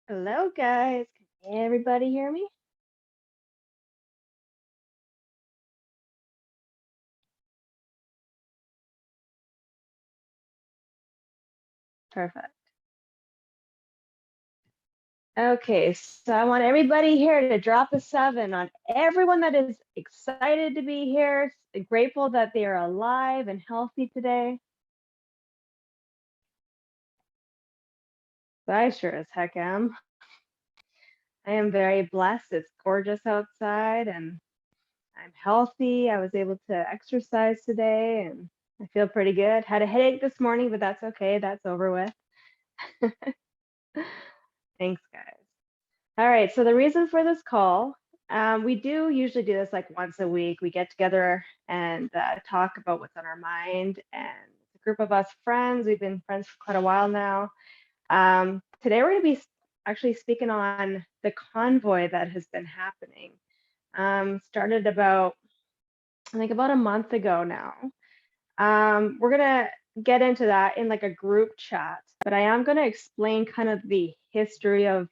Hello, guys. Can everybody hear me? Perfect. Okay, so I want everybody here to drop a 7 on everyone that is excited to be here, grateful that they are alive and healthy today. I sure as heck am. I am very blessed. It's gorgeous outside and I'm healthy. I was able to exercise today and I feel pretty good. Had a headache this morning, but that's okay. That's over with. Thanks, guys. All right, so the reason for this call, we do usually do this like once a week. We get together and talk about what's on our mind. And it's a group of us friends. We've been friends for quite a while now. Today we're going to be actually speaking on the convoy that has been happening. Started about, I think about a month ago now. We're going to get into that in like a group chat, but I am going to explain kind of the history of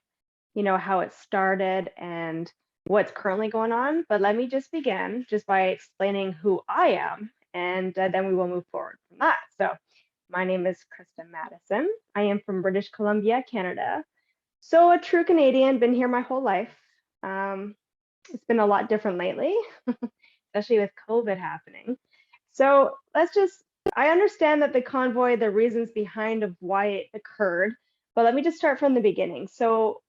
how it started and what's currently going on. But let me just begin just by explaining who I am, and then we will move forward from that. So my name is Krista Madison. I am from British Columbia, Canada. So a true Canadian, been here my whole life. It's been a lot different lately, especially with COVID happening. So I understand that the convoy, the reasons behind of why it occurred, but let me just start from the beginning. So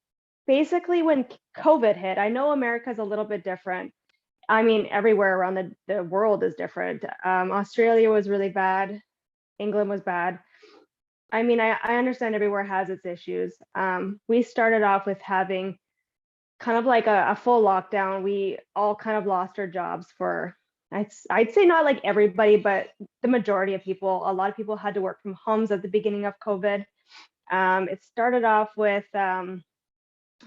basically when COVID hit, I know America's a little bit different. I mean, everywhere around the world is different. Australia was really bad. England was bad. I mean, I understand everywhere has its issues. We started off with having kind of like a full lockdown. We all kind of lost our jobs for, I'd say not like everybody, but the majority of people. A lot of people had to work from homes at the beginning of COVID. It started off with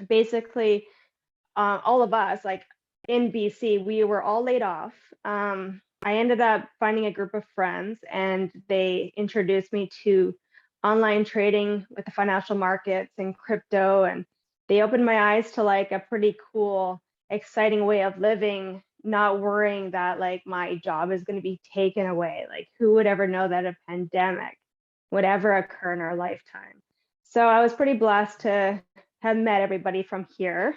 basically all of us, like in BC, we were all laid off. I ended up finding a group of friends and they introduced me to online trading with the financial markets and crypto. And they opened my eyes to like a pretty cool, exciting way of living, not worrying that like my job is going to be taken away. Like, who would ever know that a pandemic would ever occur in our lifetime? So I was pretty blessed to have met everybody from here.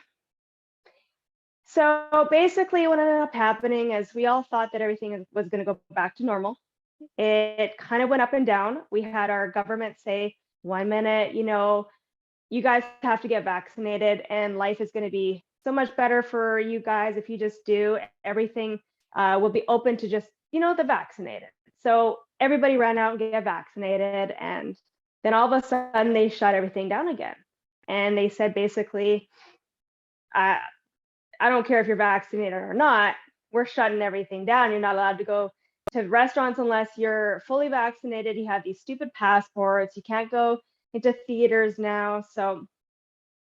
So basically, what ended up happening is we all thought that everything was going to go back to normal. It kind of went up and down. We had our government say, 1 minute, you guys have to get vaccinated and life is going to be so much better for you guys if you just do. Everything will be open to just, the vaccinated. So everybody ran out and get vaccinated. And then all of a sudden they shut everything down again. And they said basically, I don't care if you're vaccinated or not, we're shutting everything down. You're not allowed to go to restaurants unless you're fully vaccinated. You have these stupid passports. You can't go into theaters now. So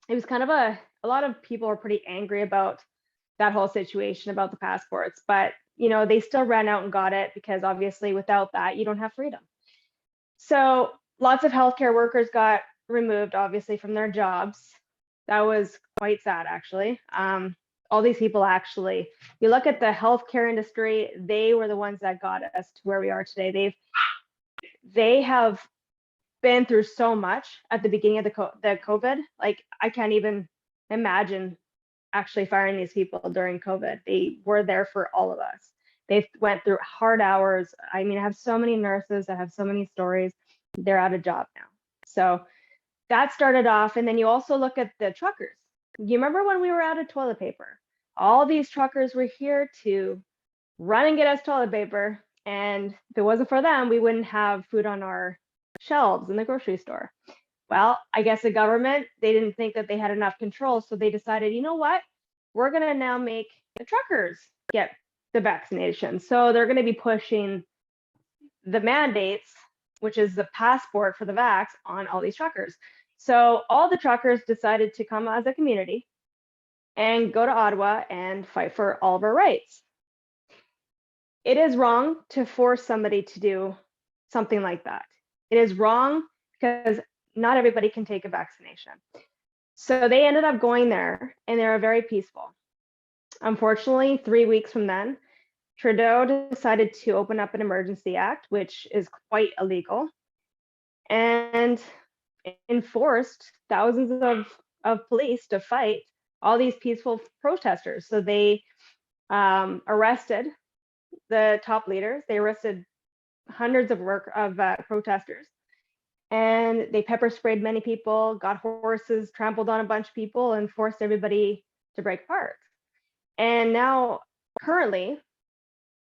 it was kind of a lot of people are pretty angry about that whole situation about the passports, but they still ran out and got it because obviously without that, you don't have freedom. So lots of healthcare workers got removed, obviously, from their jobs. That was quite sad, actually. All these people actually, you look at the healthcare industry, they were the ones that got us to where we are today. They have been through so much at the beginning of the COVID. Like, I can't even imagine actually firing these people during COVID. They were there for all of us. They went through hard hours. I mean, I have so many nurses that have so many stories. They're out of job now. So that started off. And then you also look at the truckers. You remember when we were out of toilet paper? All these truckers were here to run and get us toilet paper. And if it wasn't for them, we wouldn't have food on our shelves in the grocery store. Well, I guess the government, they didn't think that they had enough control. So they decided, you know what? We're going to now make the truckers get the vaccination. So they're going to be pushing the mandates, which is the passport for the vax, on all these truckers. So all the truckers decided to come as a community and go to Ottawa and fight for all of our rights. It is wrong to force somebody to do something like that. It is wrong because not everybody can take a vaccination. So they ended up going there, and they were very peaceful. Unfortunately, 3 weeks from then, Trudeau decided to open up an emergency act, which is quite illegal, and enforced thousands of police to fight all these peaceful protesters. So they arrested the top leaders. They arrested hundreds of protesters, and they pepper sprayed many people, got horses, trampled on a bunch of people, and forced everybody to break apart. And now, currently,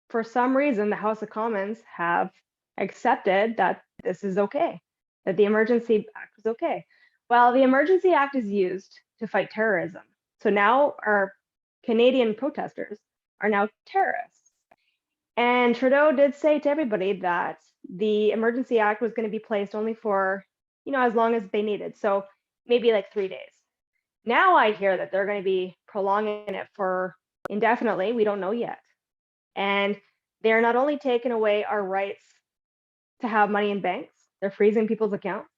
for some reason, the House of Commons have accepted that this is okay, that the Emergency Act is okay. Well, the Emergency Act is used to fight terrorism. So now our Canadian protesters are now terrorists. And Trudeau did say to everybody that the Emergency Act was going to be placed only for, as long as they needed. So maybe like 3 days. Now I hear that they're going to be prolonging it for indefinitely. We don't know yet. And they're not only taking away our rights to have money in banks, they're freezing people's accounts.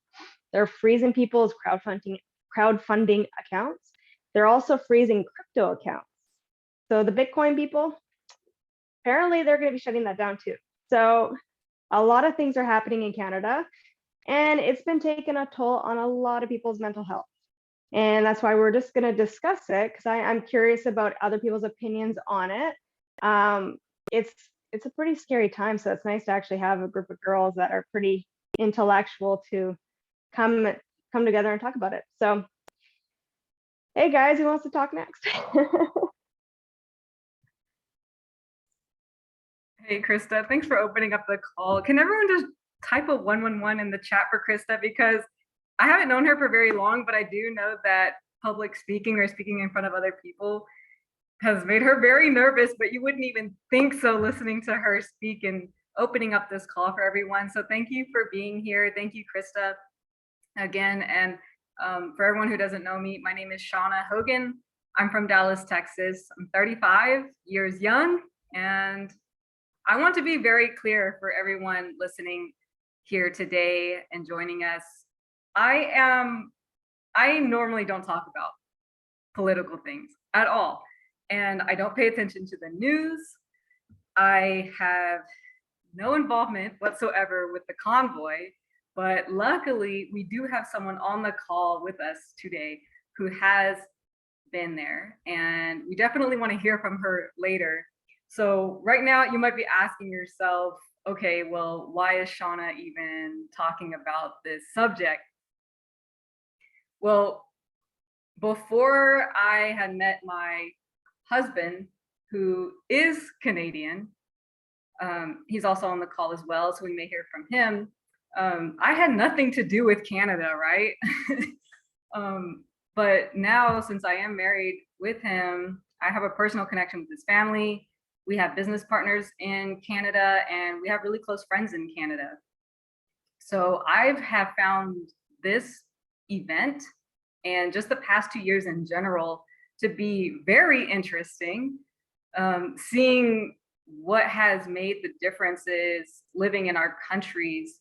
They're freezing people's crowdfunding accounts. They're also freezing crypto accounts. So the Bitcoin people, apparently they're going to be shutting that down too. So a lot of things are happening in Canada, and it's been taking a toll on a lot of people's mental health. And that's why we're just going to discuss it, because I'm curious about other people's opinions on it. It's a pretty scary time, so it's nice to actually have a group of girls that are pretty intellectual to come together and talk about it. So, hey guys, who wants to talk next? Hey, Krista, thanks for opening up the call. Can everyone just type a 111 in the chat for Krista? Because I haven't known her for very long, but I do know that public speaking or speaking in front of other people has made her very nervous, but you wouldn't even think so listening to her speak and opening up this call for everyone. So thank you for being here. Thank you, Krista, again. And for everyone who doesn't know me, my name is Shauna Hogan. I'm from Dallas, Texas. I'm 35 years young, and I want to be very clear for everyone listening here today and joining us. I normally don't talk about political things at all, and I don't pay attention to the news. I have no involvement whatsoever with the convoy, but luckily we do have someone on the call with us today who has been there, and we definitely want to hear from her later. So right now you might be asking yourself, okay, well, why is Shauna even talking about this subject? Well, before I had met my husband, who is Canadian, he's also on the call as well, so we may hear from him. I had nothing to do with Canada, right? But now, since I am married with him, I have a personal connection with his family. We have business partners in Canada, and we have really close friends in Canada. So I have found this event and just the past 2 years in general to be very interesting. Seeing what has made the differences living in our countries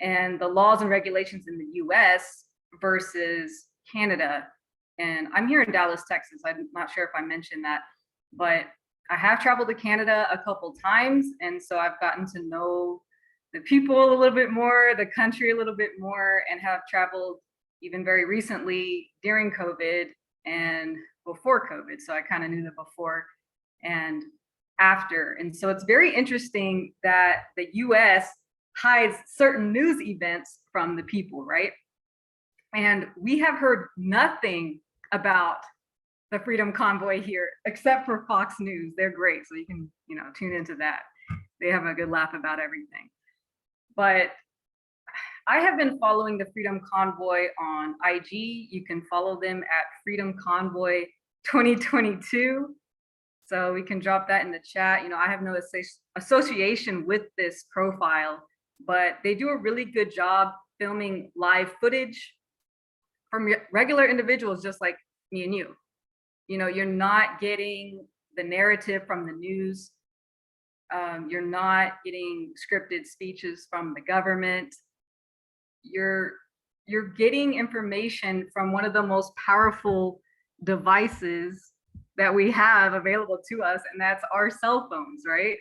and the laws and regulations in the US versus Canada. And I'm here in Dallas, Texas. I'm not sure if I mentioned that, but I have traveled to Canada a couple times, and so I've gotten to know the people a little bit more, the country a little bit more, and have traveled even very recently during COVID and before COVID. So I kind of knew the before and after. And so it's very interesting that the US hides certain news events from the people, right? And we have heard nothing about the Freedom Convoy here, except for Fox News. They're great, so you can, tune into that. They have a good laugh about everything. But I have been following the Freedom Convoy on IG. You can follow them at Freedom Convoy 2022. So we can drop that in the chat. I have no association with this profile, but they do a really good job filming live footage from regular individuals just like me and you. You're not getting the narrative from the news. You're not getting scripted speeches from the government. You're you're getting information from one of the most powerful devices that we have available to us, and that's our cell phones, right?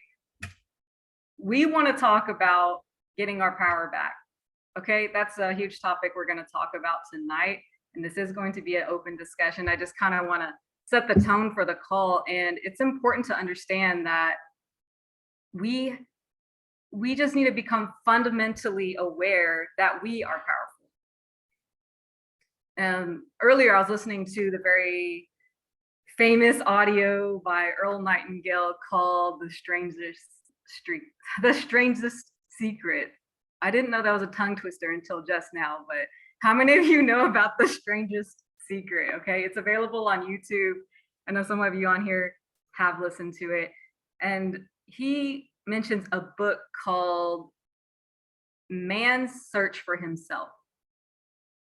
We want to talk about getting our power back. Okay, that's a huge topic we're going to talk about tonight. And this is going to be an open discussion. I just kind of want to set the tone for the call. And it's important to understand that we just need to become fundamentally aware that we are powerful. Earlier, I was listening to the very famous audio by Earl Nightingale called The Strangest Secret. I didn't know that was a tongue twister until just now, but how many of you know about The Strangest Secret? Okay, it's available on YouTube. I know some of you on here have listened to it. And he mentions a book called Man's Search for Himself.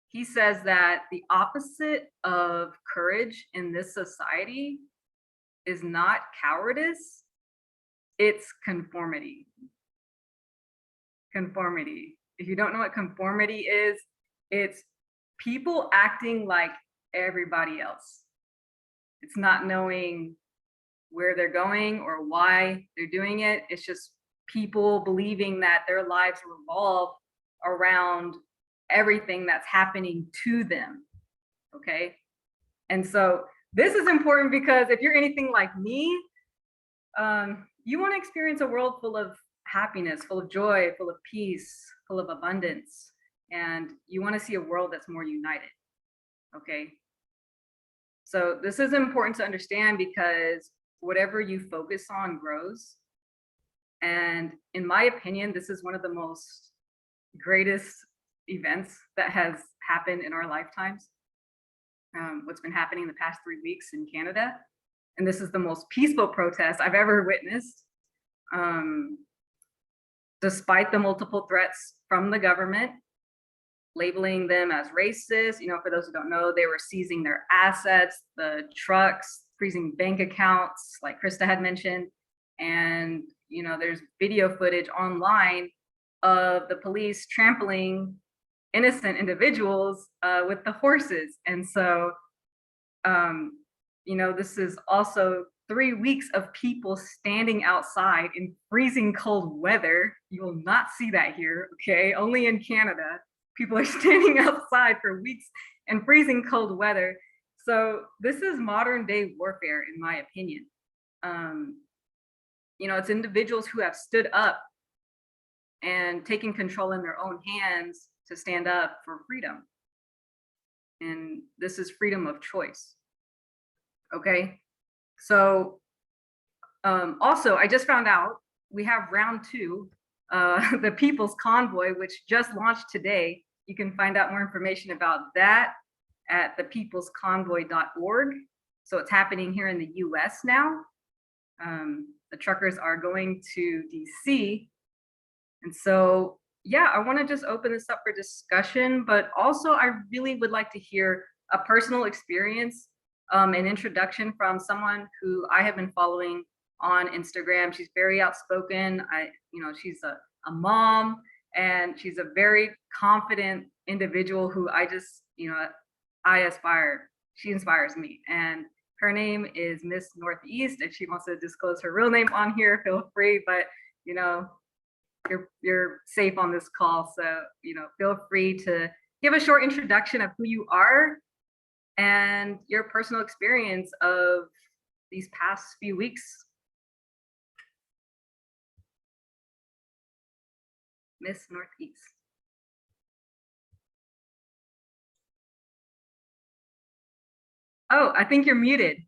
He says that the opposite of courage in this society is not cowardice, it's conformity. Conformity. If you don't know what conformity is, it's people acting like everybody else. It's not knowing where they're going or why they're doing it. It's just people believing that their lives revolve around everything that's happening to them. Okay. And so this is important because if you're anything like me, you want to experience a world full of happiness, full of joy, full of peace, full of abundance. And you want to see a world that's more united. Okay. So this is important to understand because whatever you focus on grows. And in my opinion, this is one of the most greatest events that has happened in our lifetimes. What's been happening in the past 3 weeks in Canada. And this is the most peaceful protest I've ever witnessed. Despite the multiple threats from the government, labeling them as racist. You know, for those who don't know, they were seizing their assets, the trucks, freezing bank accounts, like Krista had mentioned. And, you know, there's video footage online of the police trampling innocent individuals with the horses. And so, you know, this is also 3 weeks of people standing outside in freezing cold weather. You will not see that here, okay? Only in Canada, people are standing outside for weeks in freezing cold weather. So this is modern day warfare, in my opinion. You know, it's individuals who have stood up and taken control in their own hands to stand up for freedom. And this is freedom of choice, okay? So also, I just found out we have round 2, the People's Convoy, which just launched today. You can find out more information about that at thepeoplesconvoy.org. So it's happening here in the US now. The truckers are going to DC. And so, yeah, I want to just open this up for discussion, but also I really would like to hear a personal experience, an introduction from someone who I have been following on Instagram. She's very outspoken. You know, she's a mom, and she's a very confident individual who I just, you know, she inspires me. And her name is Miss Northeast. If she wants to disclose her real name on here, feel free, but you know, you're safe on this call. So, you know, feel free to give a short introduction of who you are and your personal experience of these past few weeks. Miss Northeast. Oh, I think you're muted.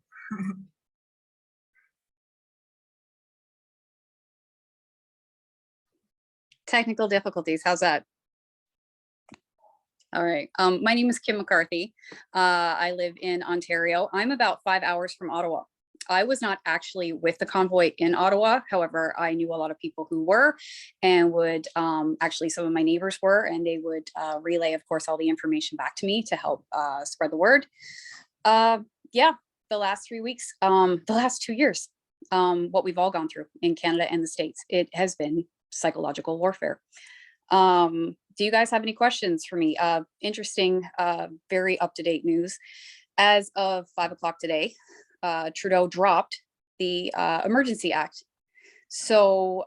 Technical difficulties. How's that? All right. My name is Kim McCarthy. I live in Ontario. I'm about 5 hours from Ottawa. I was not actually with the convoy in Ottawa. However, I knew a lot of people who were and would actually some of my neighbors were, and they would relay, of course, all the information back to me to help spread the word. Yeah, the last 3 weeks, the last 2 years, what we've all gone through in Canada and the States, it has been psychological warfare. Do you guys have any questions for me? Interesting, very up-to-date news. As of 5 o'clock today, Trudeau dropped the Emergency Act. So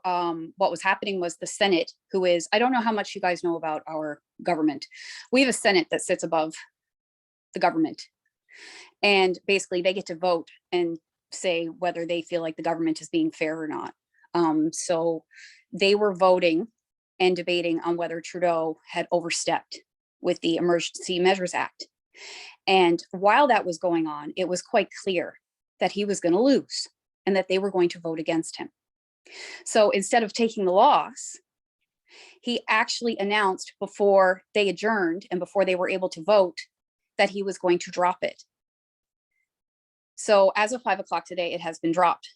what was happening was the Senate, who is, I don't know how much you guys know about our government. We have a Senate that sits above the government. And basically they get to vote and say whether they feel like the government is being fair or not. So they were voting and debating on whether Trudeau had overstepped with the Emergency Measures Act. And while that was going on, it was quite clear that he was going to lose and that they were going to vote against him. So instead of taking the loss, he actually announced before they adjourned and before they were able to vote that he was going to drop it. So as of 5 o'clock today, it has been dropped.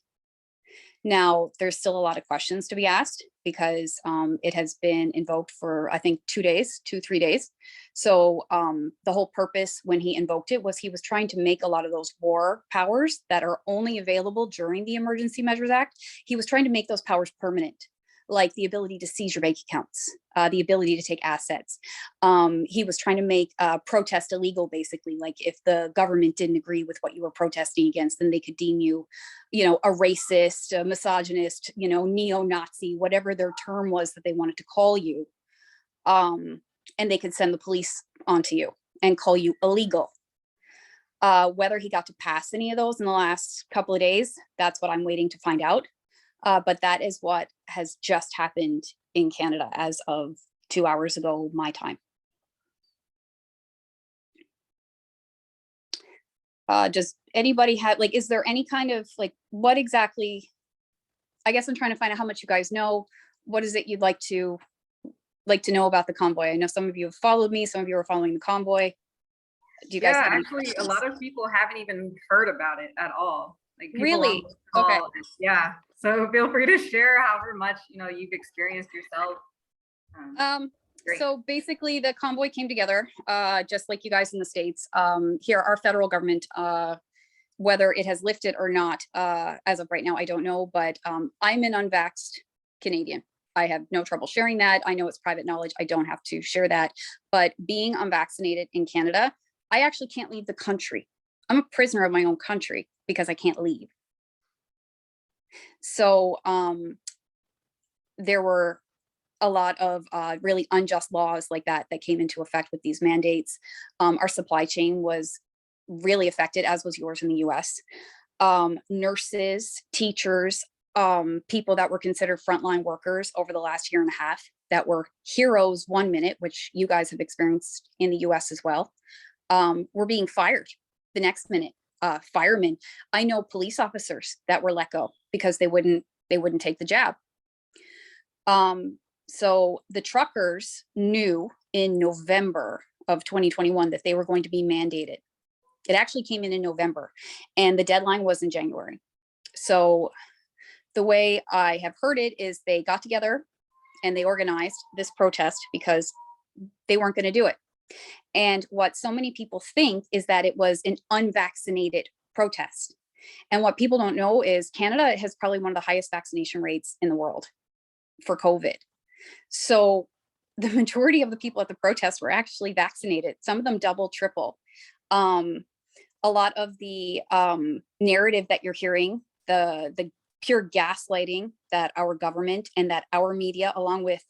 Now, there's still a lot of questions to be asked because it has been invoked for, I think, 2 days, 3 days. So the whole purpose when he invoked it was he was trying to make a lot of those war powers that are only available during the Emergency Measures Act. He was trying to make those powers permanent, like the ability to seize your bank accounts, the ability to take assets. He was trying to make protest illegal, basically. Like if the government didn't agree with what you were protesting against, then they could deem you, a racist, a misogynist, neo-Nazi, whatever their term was that they wanted to call you. And they could send the police onto you and call you illegal. Whether he got to pass any of those in the last couple of days, that's what I'm waiting to find out. But that is what has just happened in Canada as of 2 hours ago, my time. Does anybody have, is there any kind of, what exactly, I guess I'm trying to find out how much you guys know. What is it you'd like to know about the convoy? I know some of you have followed me, some of you are following the convoy. Do you guys have any actually, questions? a lot of people haven't even heard about it at all. Like people Really? on this call, Okay. Yeah. So feel free to share however much you've experienced yourself. Great. So basically the convoy came together, just like you guys in the States. Here, our federal government, whether it has lifted or not, as of right now, I don't know, but I'm an unvaxxed Canadian. I have no trouble sharing that. I know it's private knowledge. I don't have to share that. But being unvaccinated in Canada, I actually can't leave the country. I'm a prisoner of my own country because I can't leave. So there were a lot of really unjust laws like that came into effect with these mandates. Our supply chain was really affected, as was yours in the US. Nurses, teachers, people that were considered frontline workers over the last year and a half that were heroes 1 minute, which you guys have experienced in the US as well, were being fired the next minute. Firemen. I know police officers that were let go because they wouldn't take the jab. So the truckers knew in November of 2021 that they were going to be mandated. It actually came in November and the deadline was in January. So the way I have heard it is they got together and they organized this protest because they weren't going to do it. And what so many people think is that it was an unvaccinated protest. And what people don't know is Canada has probably one of the highest vaccination rates in the world for COVID. So the majority of the people at the protest were actually vaccinated, some of them double, triple. A lot of the narrative that you're hearing, the pure gaslighting that our government and that our media, along with,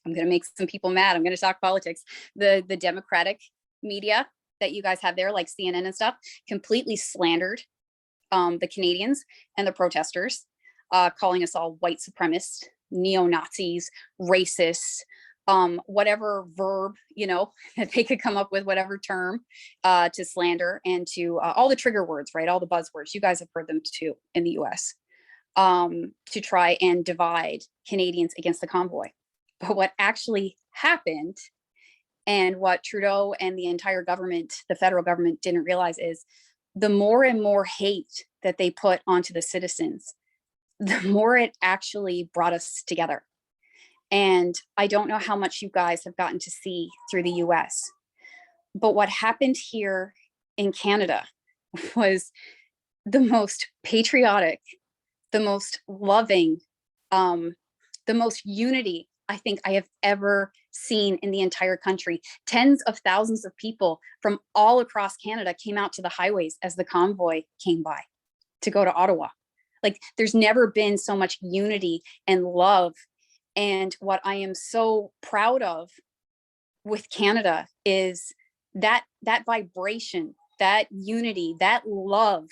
I'm going to make some people mad, I'm going to talk politics, the Democratic media that you guys have there, like CNN and stuff, completely slandered the Canadians and the protesters, calling us all white supremacists, neo-Nazis, racists, whatever verb, that they could come up with, whatever term to slander and to all the trigger words, right? All the buzzwords, you guys have heard them too in the US, to try and divide Canadians against the convoy. But what actually happened and what Trudeau and the entire government, the federal government, didn't realize is the more and more hate that they put onto the citizens, the more it actually brought us together. And I don't know how much you guys have gotten to see through the US, but what happened here in Canada was the most patriotic, the most loving, the most unity I think I have ever seen in the entire country. Tens of thousands of people from all across Canada came out to the highways as the convoy came by to go to Ottawa. Like, there's never been so much unity and love. And what I am so proud of with Canada is that vibration, that unity, that love.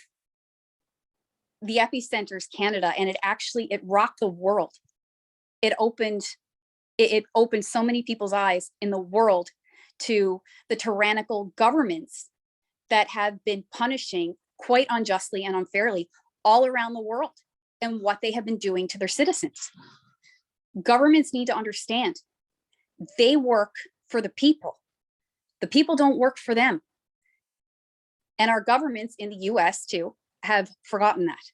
The epicenter is Canada, and it rocked the world. It opened so many people's eyes in the world to the tyrannical governments that have been punishing quite unjustly and unfairly all around the world, and what they have been doing to their citizens. Governments need to understand they work for the people. The people don't work for them. And our governments in the US too have forgotten that.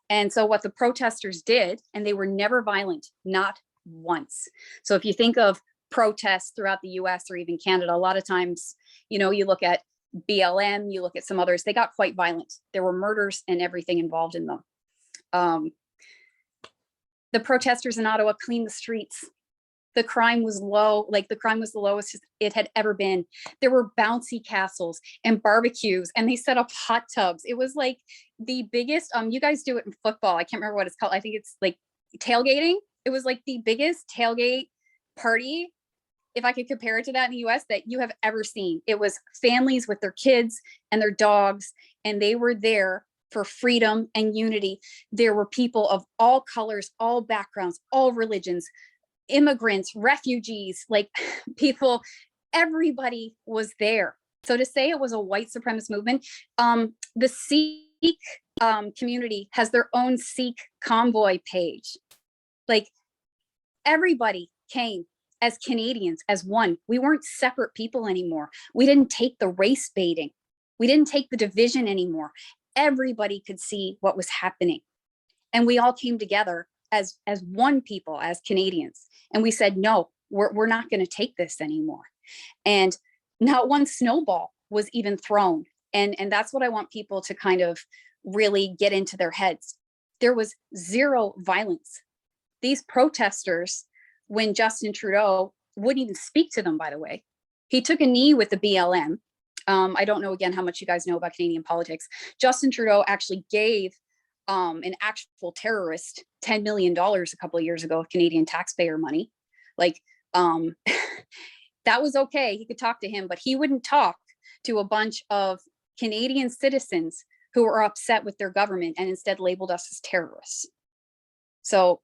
And so what the protesters did, and they were never violent, not once. So if you think of protests throughout the US or even Canada, a lot of times, you look at BLM, you look at some others, they got quite violent. There were murders and everything involved in them. The protesters in Ottawa cleaned the streets. The crime was low, like the crime was the lowest it had ever been. There were bouncy castles and barbecues, and they set up hot tubs. It was like the biggest, you guys do it in football. I can't remember what it's called. I think it's like tailgating. It was like the biggest tailgate party, if I could compare it to that in the US, that you have ever seen. It was families with their kids and their dogs, and they were there for freedom and unity. There were people of all colors, all backgrounds, all religions, immigrants, refugees, like people, everybody was there. So to say it was a white supremacist movement, the Sikh community has their own Sikh convoy page. Like, everybody came as Canadians, as one. We weren't separate people anymore. We didn't take the race baiting. We didn't take the division anymore. Everybody could see what was happening. And we all came together as one people, as Canadians. And we said, no, we're not going to take this anymore. And not one snowball was even thrown. And that's what I want people to kind of really get into their heads. There was zero violence. These protesters, when Justin Trudeau wouldn't even speak to them, by the way, he took a knee with the BLM. I don't know, again, how much you guys know about Canadian politics. Justin Trudeau actually gave an actual terrorist $10 million a couple of years ago of Canadian taxpayer money. Like, that was okay. He could talk to him, but he wouldn't talk to a bunch of Canadian citizens who were upset with their government and instead labeled us as terrorists. So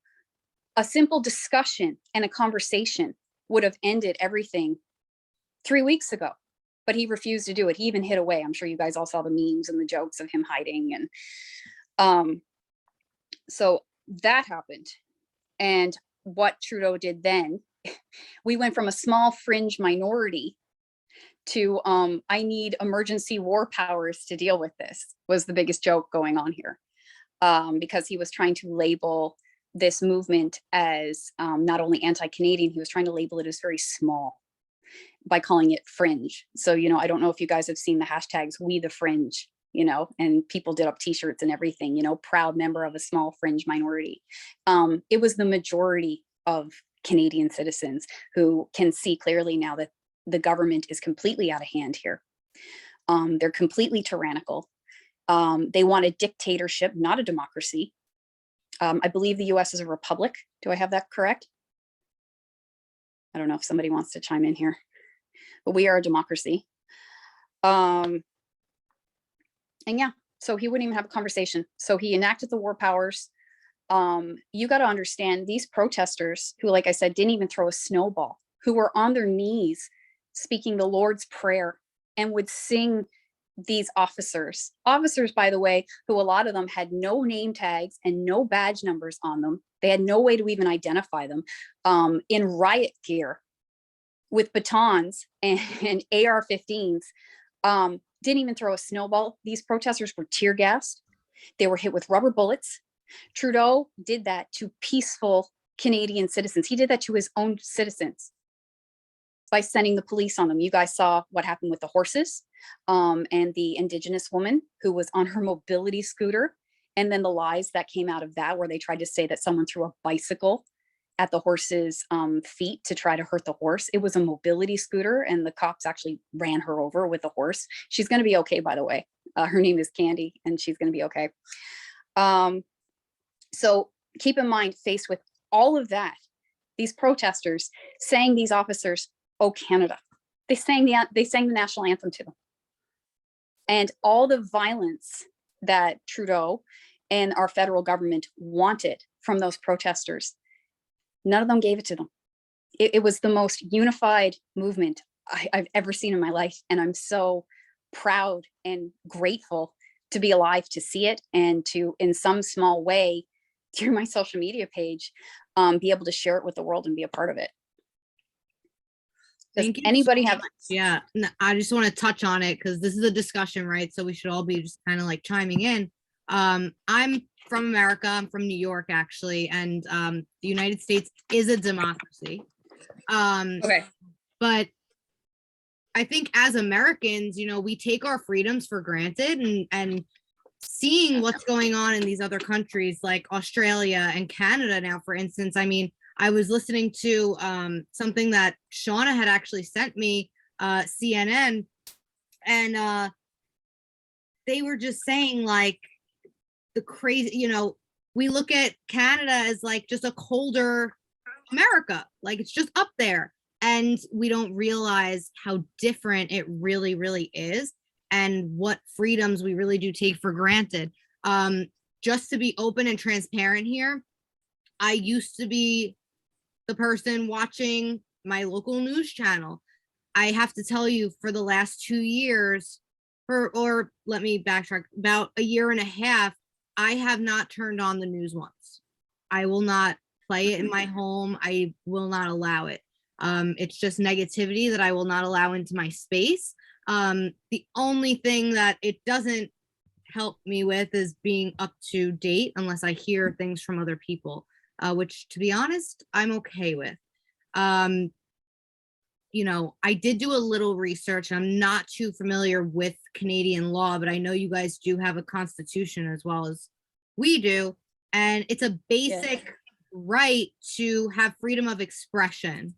a simple discussion and a conversation would have ended everything 3 weeks ago, but he refused to do it. He even hid away. I'm sure you guys all saw the memes and the jokes of him hiding. And so that happened. And what Trudeau did then, we went from a small fringe minority to I need emergency war powers to deal with this, was the biggest joke going on here, because he was trying to label this movement as not only anti-Canadian, he was trying to label it as very small by calling it fringe. So, I don't know if you guys have seen the hashtags We the Fringe, and people did up t-shirts and everything, proud member of a small fringe minority. It was the majority of Canadian citizens who can see clearly now that the government is completely out of hand here. They're completely tyrannical. They want a dictatorship, not a democracy. I believe the US is a republic. Do I have that correct? I don't know if somebody wants to chime in here, but we are a democracy. And yeah, so he wouldn't even have a conversation. So he enacted the war powers. You got to understand, these protesters who, like I said, didn't even throw a snowball, who were on their knees speaking the Lord's Prayer and would sing these officers, by the way, who a lot of them had no name tags and no badge numbers on them. They had no way to even identify them, in riot gear with batons and AR-15s, didn't even throw a snowball. These protesters were tear gassed. They were hit with rubber bullets. Trudeau did that to peaceful Canadian citizens. He did that to his own citizens by sending the police on them. You guys saw what happened with the horses, and the Indigenous woman who was on her mobility scooter. And then the lies that came out of that, where they tried to say that someone threw a bicycle at the horse's feet to try to hurt the horse. It was a mobility scooter, and the cops actually ran her over with the horse. She's going to be okay, by the way. Her name is Candy, and she's going to be okay. So keep in mind, faced with all of that, these protesters sang these officers, "Oh Canada." They sang the national anthem to them. And all the violence that Trudeau and our federal government wanted from those protesters, none of them gave it to them. It was the most unified movement I've ever seen in my life. And I'm so proud and grateful to be alive to see it, and to, in some small way, through my social media page, be able to share it with the world and be a part of it. Does Thank you anybody so have? much. Yeah, I just want to touch on it because this is a discussion, right? So we should all be just kind of like chiming in. I'm from America. I'm from New York, actually, and the United States is a democracy. Okay. But I think as Americans, you know, we take our freedoms for granted, and seeing what's going on in these other countries like Australia and Canada now, for instance. I mean, I was listening to something that Shauna had actually sent me, CNN, and they were just saying like the crazy, you know, we look at Canada as like just a colder America, like it's just up there. And we don't realize how different it really, really is, and what freedoms we really do take for granted. Just to be open and transparent here, I used to be the person watching my local news channel. I have to tell you, for the last 2 years, or let me backtrack, about a year and a half, I have not turned on the news once. I will not play it in my home. I will not allow it. It's just negativity that I will not allow into my space. The only thing that it doesn't help me with is being up to date, unless I hear things from other people, which, to be honest, I'm okay with. You know, I did do a little research. I'm not too familiar with Canadian law, but I know you guys do have a constitution as well as we do. And it's a basic right to have freedom of expression,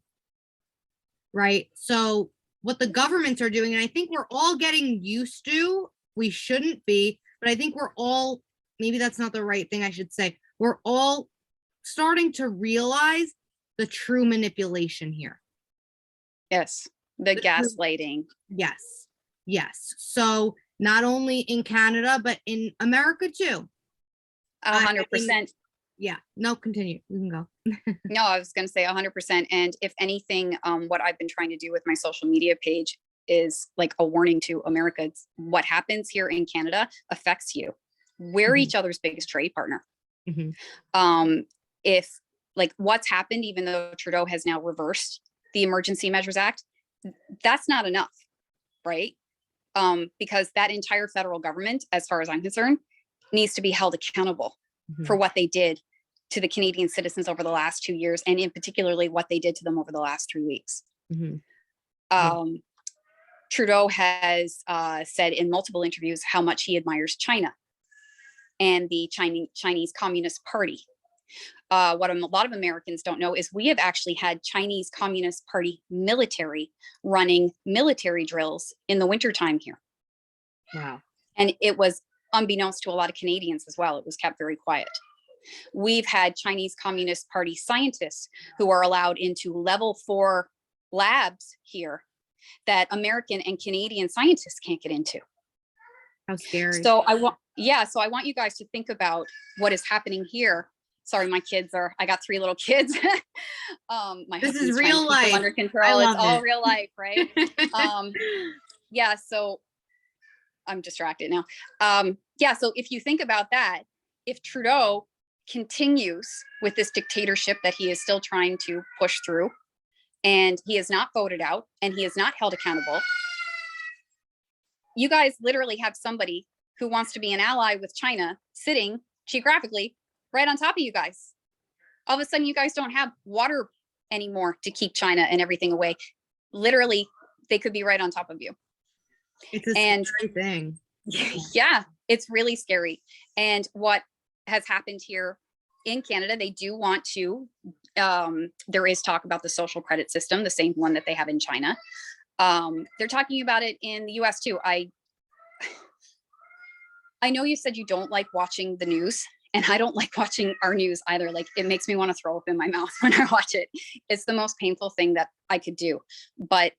right? So what the governments are doing, and I think we're all getting used to, we shouldn't be, but I think we're all, maybe that's not the right thing I should say, we're all starting to realize the true manipulation here. Yes, the gaslighting. Yes, yes. So not only in Canada, but in America too. 100%. Yeah, no, continue. We can go. No, I was going to say 100%. And if anything, what I've been trying to do with my social media page is like a warning to America. It's what happens here in Canada affects you. We're each other's biggest trade partner. If like what's happened, even though Trudeau has now reversed the Emergency Measures Act, that's not enough, right? Because that entire federal government, as far as I'm concerned, needs to be held accountable for what they did to the Canadian citizens over the last 2 years, and in particularly what they did to them over the last 3 weeks. Trudeau has said in multiple interviews how much he admires China and the Chinese Communist Party. What a lot of Americans don't know is we have actually had Chinese Communist Party military running military drills in the wintertime here. Wow. And it was unbeknownst to a lot of Canadians as well. It was kept very quiet. We've had Chinese Communist Party scientists who are allowed into level 4 labs here that American and Canadian scientists can't get into. How scary. So I want you guys to think about what is happening here. Sorry, my kids I got 3 little kids. This is real life. Under control. It's all it. real life, right? Yeah, so I'm distracted now. So if you think about that, if Trudeau continues with this dictatorship that he is still trying to push through, and he is not voted out and he is not held accountable, you guys literally have somebody who wants to be an ally with China sitting geographically right on top of you guys. All of a sudden, you guys don't have water anymore to keep China and everything away. Literally, they could be right on top of you. It's a scary thing. Yeah, it's really scary. And what has happened here in Canada, they do want to there is talk about the social credit system, the same one that they have in China. They're talking about it in the US too. I know you said you don't like watching the news, and I don't like watching our news either. Like, it makes me want to throw up in my mouth when I watch it. It's the most painful thing that I could do. But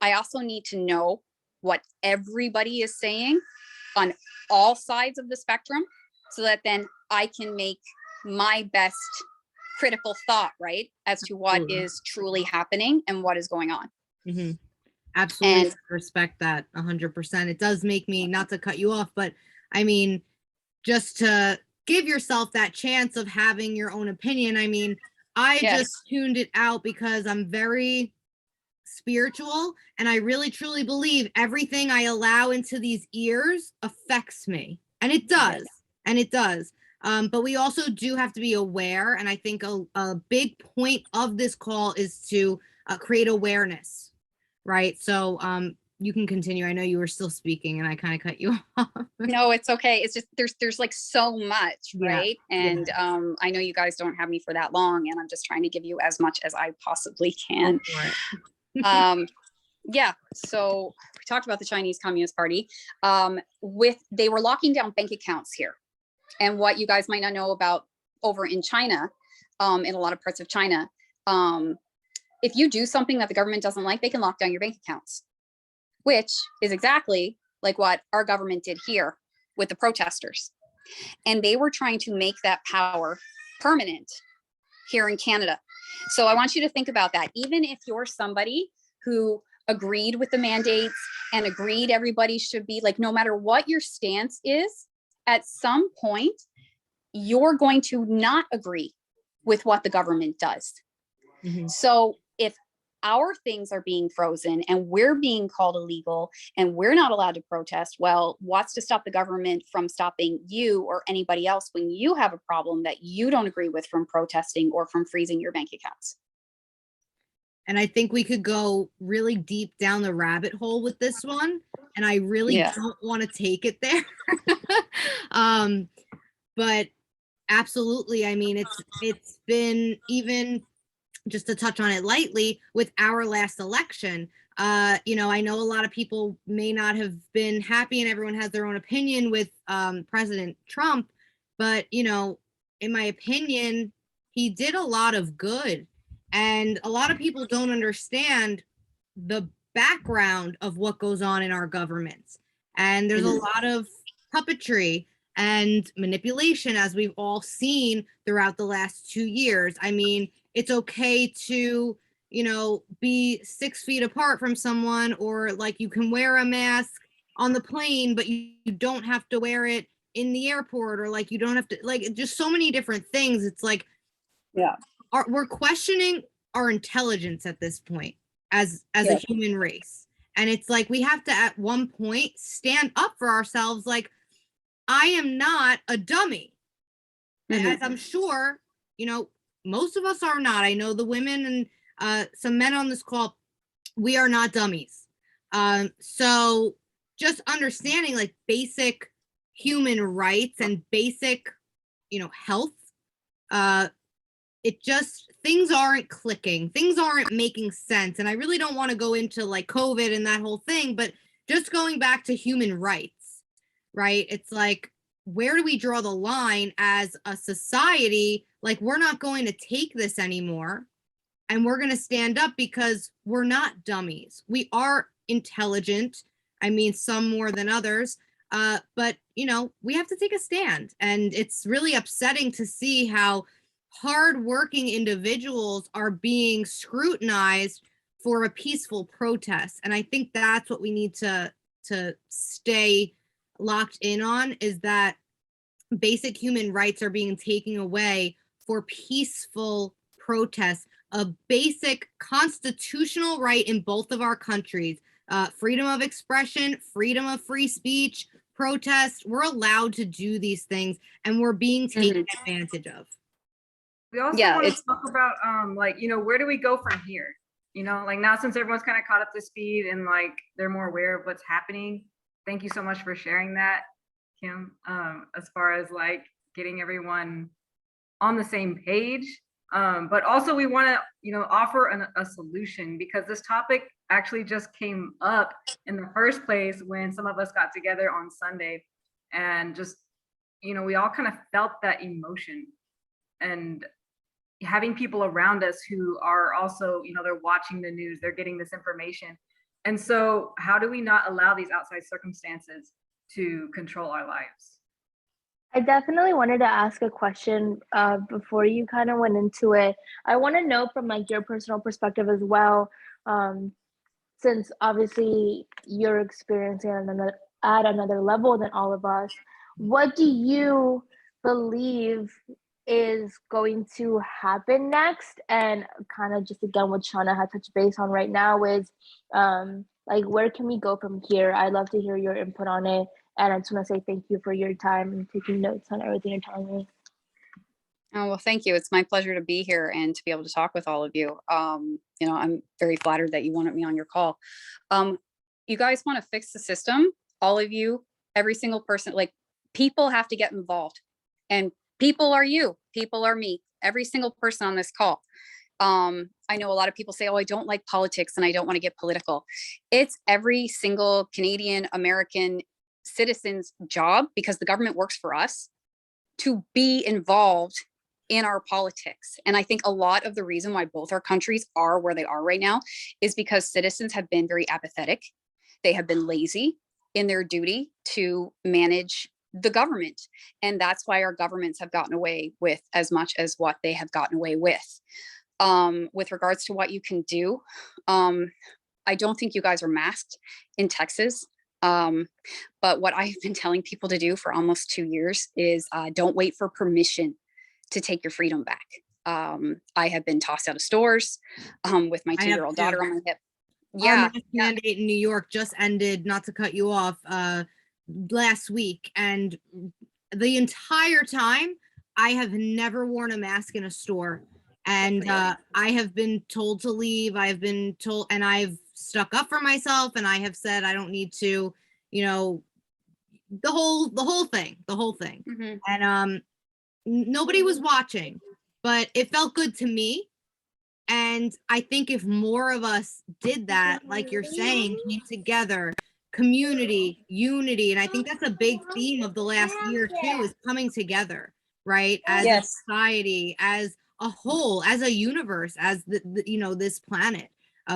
I also need to know what everybody is saying on all sides of the spectrum, so that then I can make my best critical thought, right, as to what is truly happening and what is going on. Mm-hmm. Absolutely. And respect that 100%. It does make me, not to cut you off, but I mean, just to give yourself that chance of having your own opinion. I mean, I just tuned it out because I'm very spiritual, and I really truly believe everything I allow into these ears affects me, and it does. And it does. But we also do have to be aware, and I think a big point of this call is to create awareness, right? So you can continue. I know you were still speaking and I kind of cut you off. No, it's okay. It's just there's like so much, right? And I know you guys don't have me for that long, and I'm just trying to give you as much as I possibly can. Yeah, so we talked about the Chinese Communist Party. They were locking down bank accounts here. And what you guys might not know about over in China, in a lot of parts of China, if you do something that the government doesn't like, they can lock down your bank accounts, which is exactly like what our government did here with the protesters. And they were trying to make that power permanent here in Canada. So I want you to think about that. Even if you're somebody who agreed with the mandates and agreed everybody should be, like, no matter what your stance is, at some point, you're going to not agree with what the government does. Mm-hmm. So if our things are being frozen and we're being called illegal and we're not allowed to protest, well, what's to stop the government from stopping you or anybody else when you have a problem that you don't agree with from protesting or from freezing your bank accounts? And I think we could go really deep down the rabbit hole with this one. And I really don't want to take it there. But absolutely. I mean, it's been, even just to touch on it lightly, with our last election, you know, I know a lot of people may not have been happy, and everyone has their own opinion with President Trump, but, you know, in my opinion, he did a lot of good. And a lot of people don't understand the background of what goes on in our governments. And there's a lot of puppetry and manipulation, as we've all seen throughout the last 2 years. I mean, it's okay to, you know, be 6 feet apart from someone, or like you can wear a mask on the plane, but you don't have to wear it in the airport, or like you don't have to, like, just so many different things. It's like, we're questioning our intelligence at this point as a human race. And it's like, we have to at one point stand up for ourselves. Like, I am not a dummy, as I'm sure, you know, most of us are not. I know the women and some men on this call, we are not dummies. So just understanding like basic human rights and basic, you know, health, it just, things aren't clicking, things aren't making sense. And I really don't want to go into like COVID and that whole thing, but just going back to human rights, right? It's like, where do we draw the line as a society? Like, we're not going to take this anymore, and we're going to stand up because we're not dummies. We are intelligent. I mean, some more than others. But, you know, we have to take a stand. And it's really upsetting to see how hardworking individuals are being scrutinized for a peaceful protest. And I think that's what we need to stay locked in on, is that basic human rights are being taken away for peaceful protests, a basic constitutional right in both of our countries. Freedom of expression, freedom of free speech, protest. We're allowed to do these things, and we're being taken advantage of. We also want to talk about, like, you know, where do we go from here? You know, like, now since everyone's kind of caught up to speed and like they're more aware of what's happening. Thank you so much for sharing that, Kim. As far as like getting everyone on the same page, But also we want to, offer a solution, because this topic actually just came up in the first place when some of us got together on Sunday, and just, we all kind of felt that emotion, and having people around us who are also, they're watching the news, they're getting this information. And so how do we not allow these outside circumstances to control our lives? I definitely wanted to ask a question before you kind of went into it. I want to know from like your personal perspective as well, since obviously you're experiencing at another level than all of us. What do you believe is going to happen next? And kind of just again what Shauna had touched base on right now is like, where can we go from here? I'd love to hear your input on it. And I just want to say thank you for your time and taking notes on everything you're telling me. Oh, well, thank you. It's my pleasure to be here and to be able to talk with all of you. I'm very flattered that you wanted me on your call. You guys want to fix the system, all of you, every single person, like people have to get involved, and people are you, people are me, every single person on this call. I know a lot of people say, oh, I don't like politics and I don't want to get political. It's every single Canadian American citizen's job, because the government works for us, to be involved in our politics. And I think a lot of the reason why both our countries are where they are right now is because citizens have been very apathetic. They have been lazy in their duty to manage the government. And that's why our governments have gotten away with as much as what they have gotten away with. With regards to what you can do, I don't think you guys are masked in Texas. But what I've been telling people to do for almost 2 years is don't wait for permission to take your freedom back. I have been tossed out of stores with my 2-year-old daughter on my hip. Our mask mandate in New York just ended, not to cut you off, last week. And the entire time I have never worn a mask in a store. And I have been told to leave. I've been told, and I've stuck up for myself, and I have said I don't need to, the whole thing. Mm-hmm. And nobody was watching, but it felt good to me. And I think if more of us did that, like you're saying, came together, community, unity, and I think that's a big theme of the last year too, is coming together, right? As a society, as a whole, as a universe, as this planet.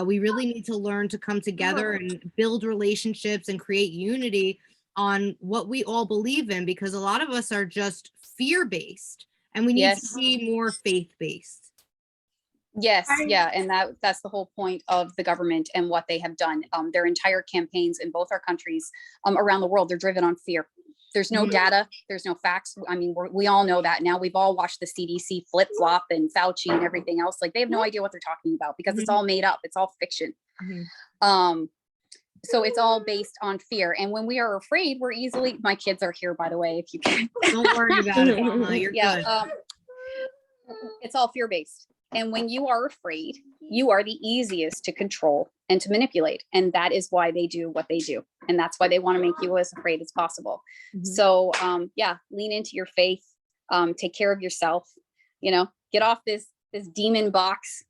We really need to learn to come together and build relationships and create unity on what we all believe in, because a lot of us are just fear-based, and we need to be more faith-based. Yes, yeah, and that's the whole point of the government and what they have done. Their entire campaigns in both our countries around the world, they're driven on fear. There's no data, there's no facts. I mean, we all know that now. We've all watched the CDC flip-flop and Fauci and everything else. Like, they have no idea what they're talking about, because it's all made up. It's all fiction. So it's all based on fear. And when we are afraid, we're easily, my kids are here, by the way, if you can. Don't worry about it, Mama. You're good. It's all fear-based. And when you are afraid, you are the easiest to control and to manipulate. And that is why they do what they do. And that's why they want to make you as afraid as possible. So lean into your faith, take care of yourself, get off this demon box,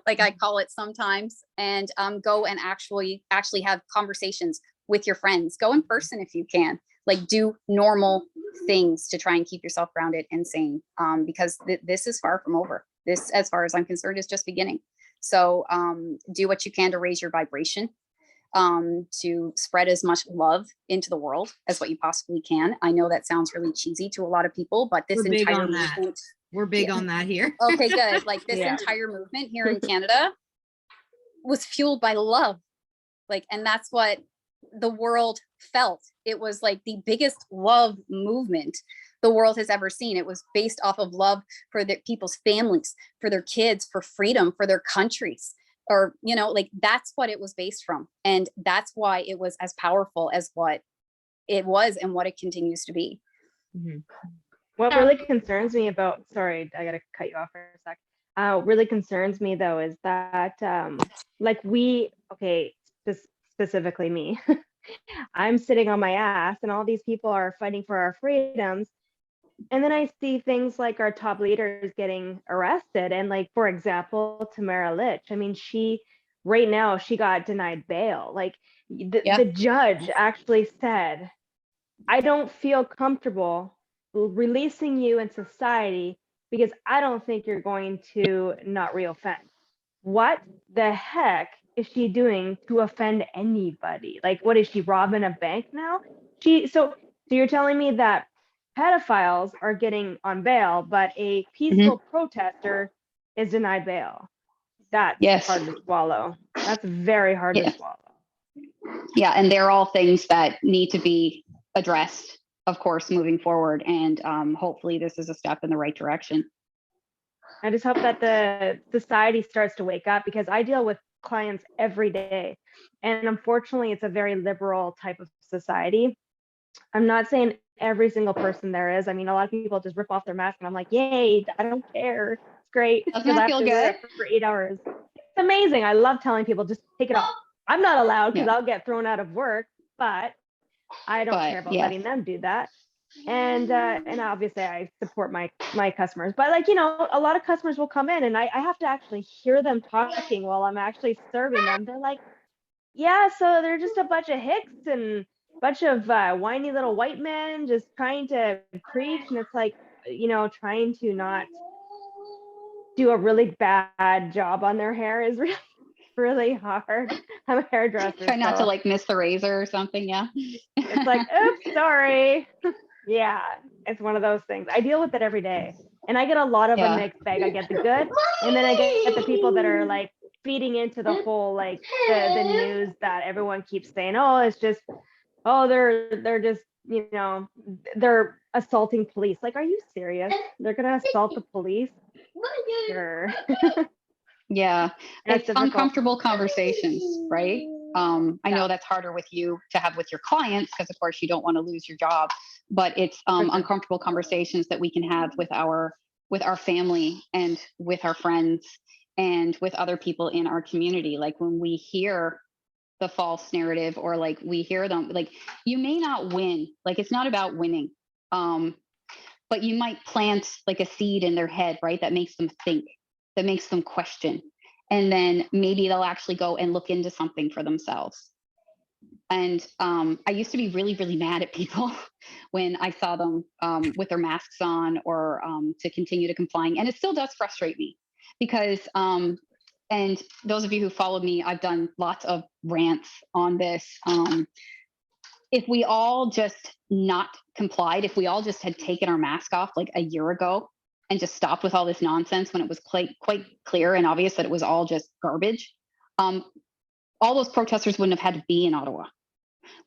like I call it sometimes, and go and actually have conversations with your friends. Go in person if you can. Like, do normal things to try and keep yourself grounded and sane, because this is far from over. This, as far as I'm concerned, is just beginning. So do what you can to raise your vibration, to spread as much love into the world as what you possibly can. I know that sounds really cheesy to a lot of people, but this entire movement, we're big on that here. Okay, good. Like, this entire movement here in Canada was fueled by love. Like, and that's what the world felt. It was like the biggest love movement the world has ever seen. It was based off of love for the people's families, for their kids, for freedom, for their countries, or, like, that's what it was based from. And that's why it was as powerful as what it was and what it continues to be. What really concerns me about, sorry, I gotta cut you off for a sec. Really concerns me though is that specifically me, I'm sitting on my ass and all these people are fighting for our freedoms. And then I see things like our top leaders getting arrested. And like, for example, Tamara Litch. I mean, right now, she got denied bail. Like Yeah. the judge actually said, I don't feel comfortable releasing you in society because I don't think you're going to not reoffend. What the heck is she doing to offend anybody? Like, what is she robbing a bank now? So you're telling me that pedophiles are getting on bail, but a peaceful protester is denied bail? That's Yes. hard to swallow. That's very hard Yeah. to swallow. Yeah, and they're all things that need to be addressed, of course, moving forward. And hopefully this is a step in the right direction. I just hope that the society starts to wake up, because I deal with clients every day. And unfortunately, it's a very liberal type of society. I'm not saying every single person there is. I mean, a lot of people just rip off their mask and I'm like, yay, I don't care. It's great. Doesn't Because I that have feel to wear good? it for 8 hours. It's amazing. I love telling people just take it off. I'm not allowed because Yeah. I'll get thrown out of work, but I don't care about letting them do that. And obviously I support my customers, but like, you know, a lot of customers will come in and I have to actually hear them talking while I'm actually serving them. They're like, yeah, so they're just a bunch of hicks and bunch of whiny little white men just trying to preach. And it's like, you know, trying to not do a really bad job on their hair is really, really hard. I'm a hairdresser. Try not to so like miss the razor or something. Yeah. it's like, oops, sorry. Yeah, it's one of those things. I deal with it every day. And I get a lot of a mixed bag. I get the good, and then I get the people that are like feeding into the whole like the news that everyone keeps saying, oh, it's just, oh, they're just, you know, they're assaulting police. Like, are you serious? They're gonna assault the police? Sure. Yeah, That's it's difficult. uncomfortable conversations, right? I know that's harder with you to have with your clients because, of course, you don't want to lose your job. But it's sure. uncomfortable conversations that we can have with our family and with our friends and with other people in our community. Like when we hear the false narrative, or like we hear them, like you may not win. Like it's not about winning, but you might plant like a seed in their head, right? That makes them think, that makes them question. And then maybe they'll actually go and look into something for themselves. And I used to be really, really mad at people when I saw them with their masks on, or to continue to complying. And it still does frustrate me because, and those of you who follow me, I've done lots of rants on this. If we all just not complied, if we all just had taken our mask off like a year ago and just stopped with all this nonsense when it was quite clear and obvious that it was all just garbage, all those protesters wouldn't have had to be in Ottawa.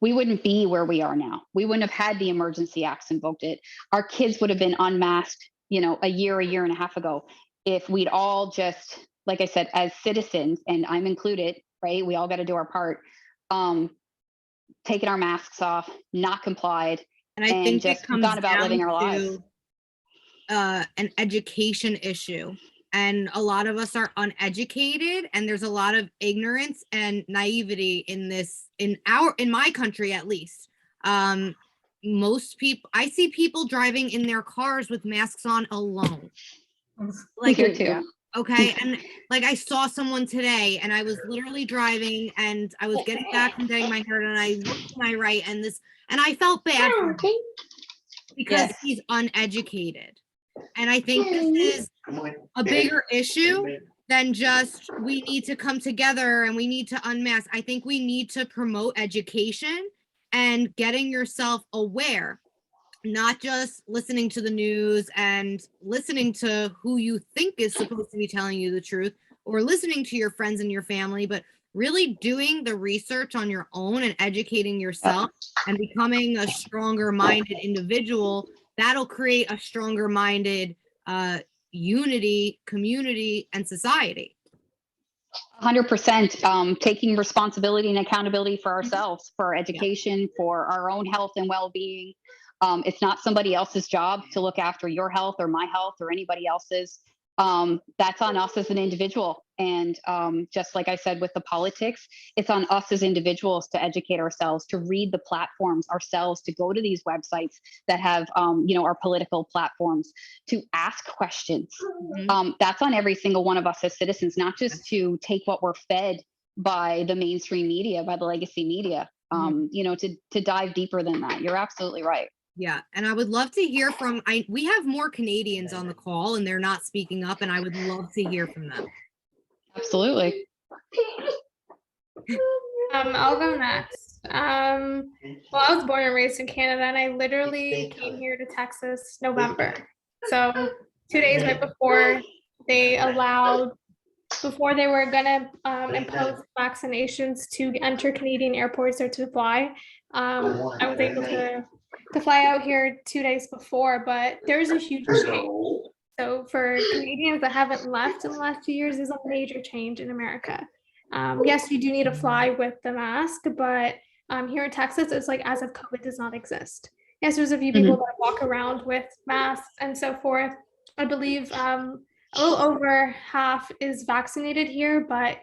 We wouldn't be where we are now. We wouldn't have had the emergency acts invoked it. Our kids would have been unmasked, you know, a year and a half ago, if we'd all just, like I said, as citizens, and I'm included, right? We all got to do our part. Taken our masks off, not complied, And I think just it comes gone about down living our lives. to an education issue. And a lot of us are uneducated, and there's a lot of ignorance and naivety in this, in my country, at least. Most people, I see people driving in their cars with masks on alone. Like here too. Yeah. Okay. And like I saw someone today, and I was literally driving, and I was getting back from getting my hair done, and I looked to my right, and I felt bad for him because he's uneducated. And I think this is a bigger issue than just we need to come together and we need to unmask. I think we need to promote education and getting yourself aware, not just listening to the news and listening to who you think is supposed to be telling you the truth, or listening to your friends and your family, but really doing the research on your own and educating yourself and becoming a stronger minded individual. That'll create a stronger minded unity, community, and society. 100%. Taking responsibility and accountability for ourselves, for our education, for our own health and well-being. It's not somebody else's job to look after your health or my health or anybody else's. That's on us as an individual. And just like I said with the politics, it's on us as individuals to educate ourselves, to read the platforms ourselves, to go to these websites that have, our political platforms, to ask questions. That's on every single one of us as citizens, not just to take what we're fed by the mainstream media, by the legacy media, to dive deeper than that. You're absolutely right. Yeah, and I would love to hear from, we have more Canadians on the call and they're not speaking up, and I would love to hear from them. Absolutely. I'll go next. Well, I was born and raised in Canada, and I literally came here to Texas November. So 2 days right before they were gonna impose vaccinations to enter Canadian airports or to fly. I was able to fly out here 2 days before, but there's a huge change. So for Canadians that haven't left in the last 2 years, there's a major change in America. Yes, you do need to fly with the mask, but here in Texas, it's like as if COVID does not exist. Yes, there's a few people that walk around with masks and so forth. I believe a little over half is vaccinated here, but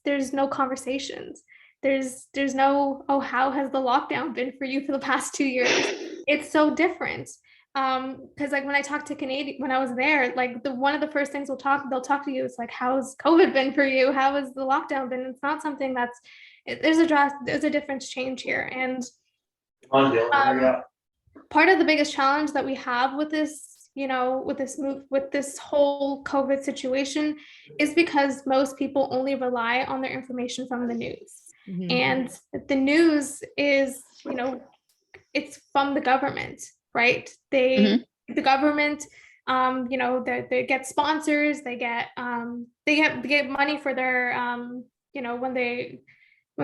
there's no conversations. There's no, oh, how has the lockdown been for you for the past 2 years? It's so different. Because like when I talked to Canadian, when I was there, like one of the first things they'll talk to you is like, how's COVID been for you? How has the lockdown been? It's not something there's a difference change here. And part of the biggest challenge that we have with this, with this whole COVID situation is because most people only rely on their information from the news. And the news is, it's from the government, right? The government, they get sponsors, they get money for their, when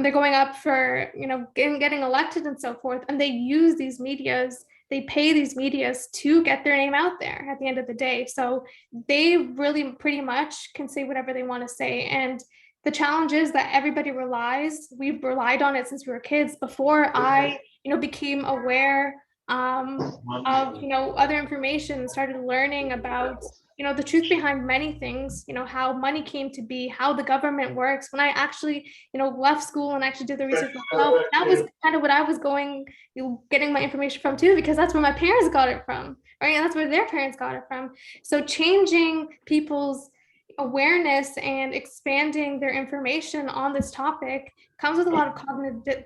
they're going up for, getting elected and so forth, and they use these medias, they pay these medias to get their name out there at the end of the day. So they really pretty much can say whatever they want to say. And the challenge is that we've relied on it since we were kids. Before I, became aware of, other information, started learning about, the truth behind many things, how money came to be, how the government works. When I actually, left school and actually did the research myself, that was kind of what I was getting my information from too, because that's where my parents got it from, right? And that's where their parents got it from. So changing people's awareness and expanding their information on this topic comes with a lot of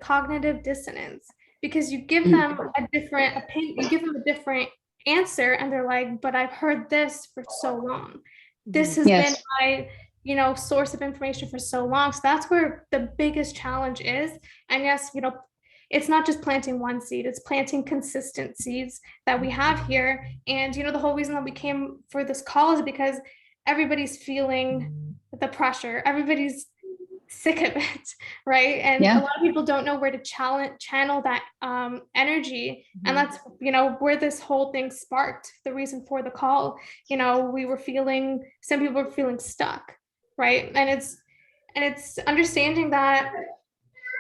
cognitive dissonance, because you give them a different opinion, you give them a different answer, and they're like, but I've heard this for so long. This has been my, source of information for so long. So that's where the biggest challenge is. And yes, it's not just planting one seed, it's planting consistent seeds that we have here. And, the whole reason that we came for this call is because everybody's feeling the pressure. Everybody's sick of it, right? And a lot of people don't know where to channel that energy. And that's, where this whole thing sparked the reason for the call. Some people were feeling stuck, right? And it's understanding that,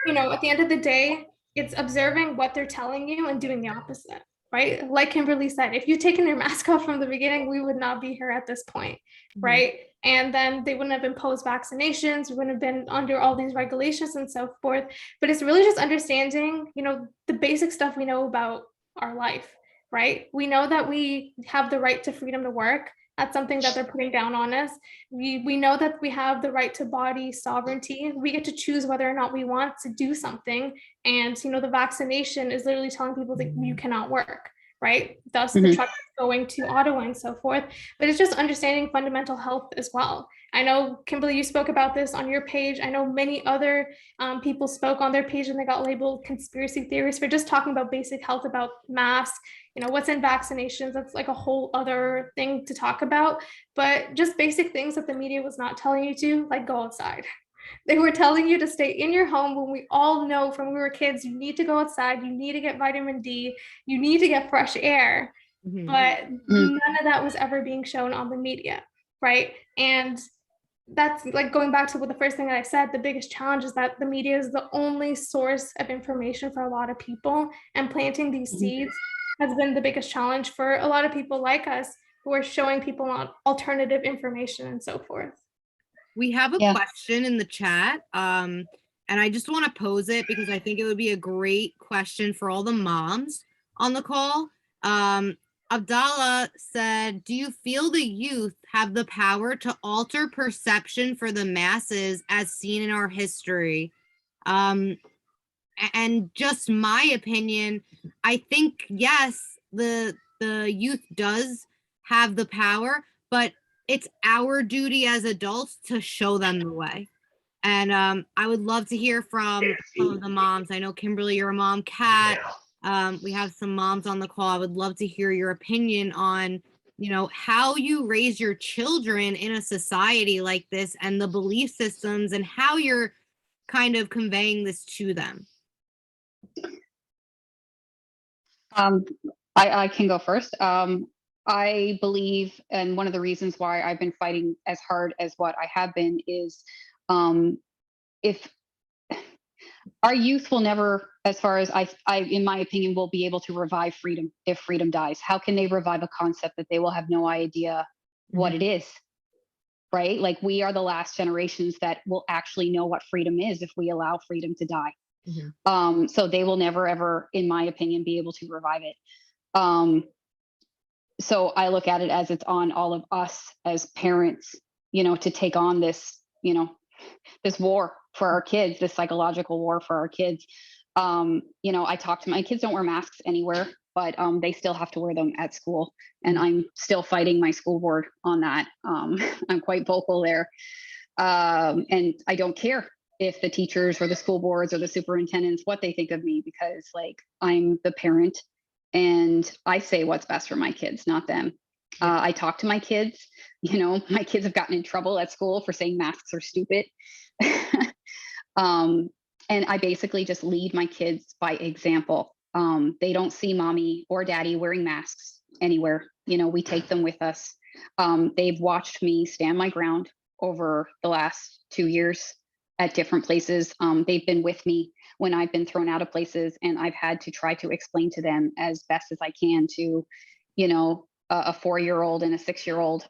at the end of the day, it's observing what they're telling you and doing the opposite. Right? Like Kimberly said, if you'd taken your mask off from the beginning, we would not be here at this point, right? And then they wouldn't have imposed vaccinations, we wouldn't have been under all these regulations and so forth. But it's really just understanding, the basic stuff we know about our life, right? We know that we have the right to freedom to work. That's something that they're putting down on us. We know that we have the right to body sovereignty. We get to choose whether or not we want to do something. And, the vaccination is literally telling people that you cannot work, right? Thus the truck going to Ottawa and so forth. But it's just understanding fundamental health as well. I know, Kimberly, you spoke about this on your page. I know many other people spoke on their page and they got labeled conspiracy theorists for just talking about basic health, about masks, what's in vaccinations. That's like a whole other thing to talk about. But just basic things that the media was not telling you to, like go outside. They were telling you to stay in your home when we all know from when we were kids, you need to go outside, you need to get vitamin D, you need to get fresh air. But none of that was ever being shown on the media, right? And that's like going back to what the first thing that I said, the biggest challenge is that the media is the only source of information for a lot of people, and planting these seeds has been the biggest challenge for a lot of people like us who are showing people alternative information and so forth. We have a Yeah. question in the chat. And I just want to pose it because I think it would be a great question for all the moms on the call. Abdallah said, do you feel the youth have the power to alter perception for the masses as seen in our history? And just my opinion, I think, yes, the youth does have the power, but it's our duty as adults to show them the way. And I would love to hear from some of the moms. I know, Kimberly, you're a mom. Kat, we have some moms on the call. I would love to hear your opinion on, how you raise your children in a society like this and the belief systems and how you're kind of conveying this to them. I can go first. I believe, and one of the reasons why I've been fighting as hard as what I have been is, if our youth will never, as far as I, in my opinion, will be able to revive freedom if freedom dies. How can they revive a concept that they will have no idea what it is? Right? Like, we are the last generations that will actually know what freedom is if we allow freedom to die. So they will never, ever, in my opinion, be able to revive it. So I look at it as it's on all of us as parents, to take on this, this war for our kids, this psychological war for our kids. I talk to my kids, don't wear masks anywhere, but they still have to wear them at school. And I'm still fighting my school board on that. I'm quite vocal there. And I don't care if the teachers or the school boards or the superintendents, what they think of me, because I'm the parent and I say what's best for my kids, not them. I talk to my kids, my kids have gotten in trouble at school for saying masks are stupid. And I basically just lead my kids by example. They don't see mommy or daddy wearing masks anywhere. We take them with us. They've watched me stand my ground over the last 2 years at different places. They've been with me when I've been thrown out of places, and I've had to try to explain to them as best as I can to, a 4-year-old and a 6-year-old,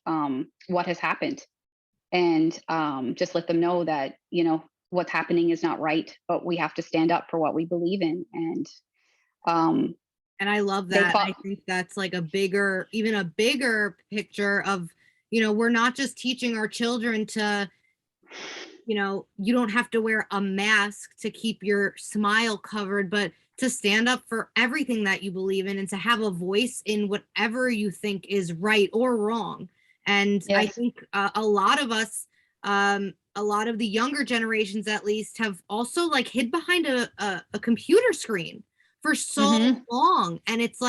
what has happened, and just let them know that, what's happening is not right, but we have to stand up for what we believe in. And I love that. I think that's like even a bigger picture of, we're not just teaching our children to, you don't have to wear a mask to keep your smile covered, but to stand up for everything that you believe in and to have a voice in whatever you think is right or wrong. And yes. I think a lot of us, a lot of the younger generations at least, have also hid behind a computer screen for so long. And it's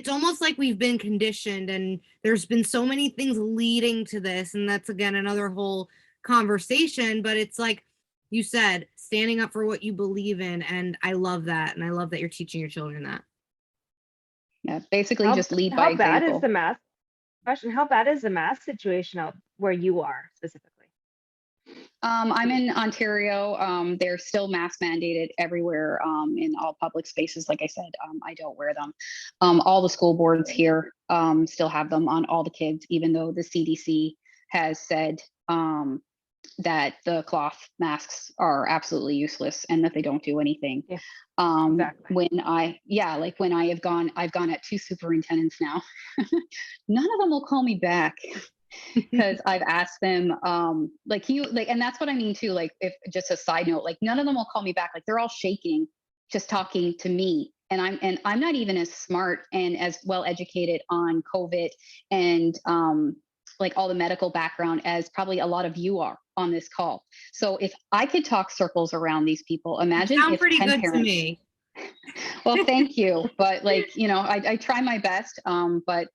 almost like we've been conditioned, and there's been so many things leading to this. And that's, again, another whole conversation, but it's like you said, standing up for what you believe in. And I love that. And I love that you're teaching your children that. Yeah, basically just lead by example. How bad is the mask? Question, how bad is the mask situation out where you are specifically? I'm in Ontario. They're still mask mandated everywhere, in all public spaces. Like I said, I don't wear them. All the school boards here still have them on all the kids, even though the CDC has said that the cloth masks are absolutely useless and that they don't do anything. Yeah, exactly. When I've gone at 2 superintendents now, none of them will call me back. Because I've asked them, and that's what I mean too. If just a side note, none of them will call me back. They're all shaking, just talking to me, and I'm not even as smart and as well educated on COVID and all the medical background as probably a lot of you are on this call. So if I could talk circles around these people, imagine you sound if pretty 10 good parents, to me. Well, thank you, but I try my best. But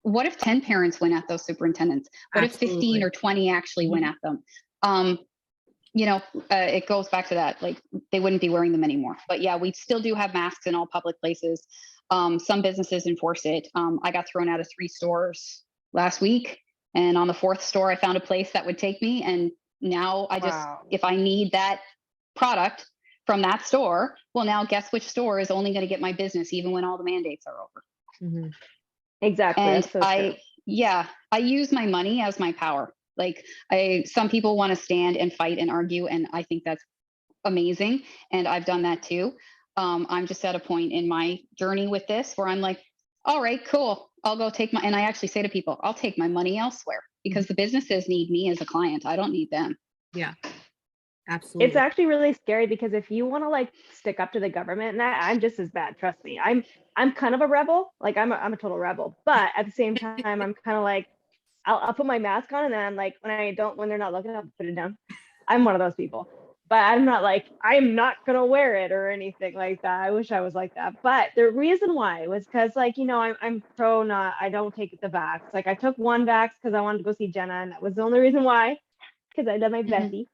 what if 10 parents went at those superintendents? What Absolutely. If 15 or 20 actually went at them? It goes back to that, they wouldn't be wearing them anymore. But yeah, we still do have masks in all public places. Some businesses enforce it. I got thrown out of 3 stores last week. And on the 4th store, I found a place that would take me. And now if I need that product from that store, well, now guess which store is only going to get my business, even when all the mandates are over. Exactly. And I use my money as my power. Like some people want to stand and fight and argue, and I think that's amazing. And I've done that too. I'm just at a point in my journey with this where I'm like, all right, cool. I'll go take and I actually say to people, I'll take my money elsewhere because the businesses need me as a client. I don't need them. Yeah, absolutely. It's actually really scary because if you want to like stick up to the government, and I'm just as bad, trust me. I'm kind of a rebel. Like I'm a total rebel, but at the same time, I'm kind of like, I'll put my mask on and then I'm like, when they're not looking, I'll put it down. I'm one of those people, but I'm not like, I'm not going to wear it or anything like that. I wish I was like that. But the reason why was because like, I'm pro I don't take the vax. Like I took one vax because I wanted to go see Jenna, and that was the only reason why, because I did my Bessie.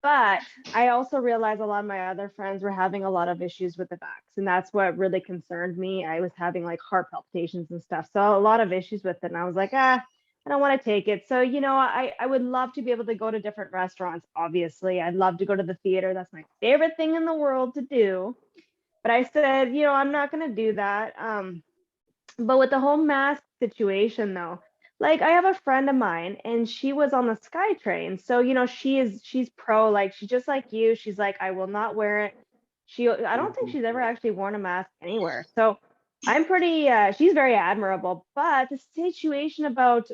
But I also realized a lot of my other friends were having a lot of issues with the vax, and that's what really concerned me. I was having like heart palpitations and stuff, so a lot of issues with it. And I was like, I don't want to take it. So, I would love to be able to go to different restaurants. Obviously, I'd love to go to the theater. That's my favorite thing in the world to do. But I said, I'm not going to do that. But with the whole mask situation, though, like I have a friend of mine and she was on the SkyTrain. So, she's pro, like she's just like you. She's like, I will not wear it. I don't think she's ever actually worn a mask anywhere. So I'm pretty, she's very admirable. But the situation about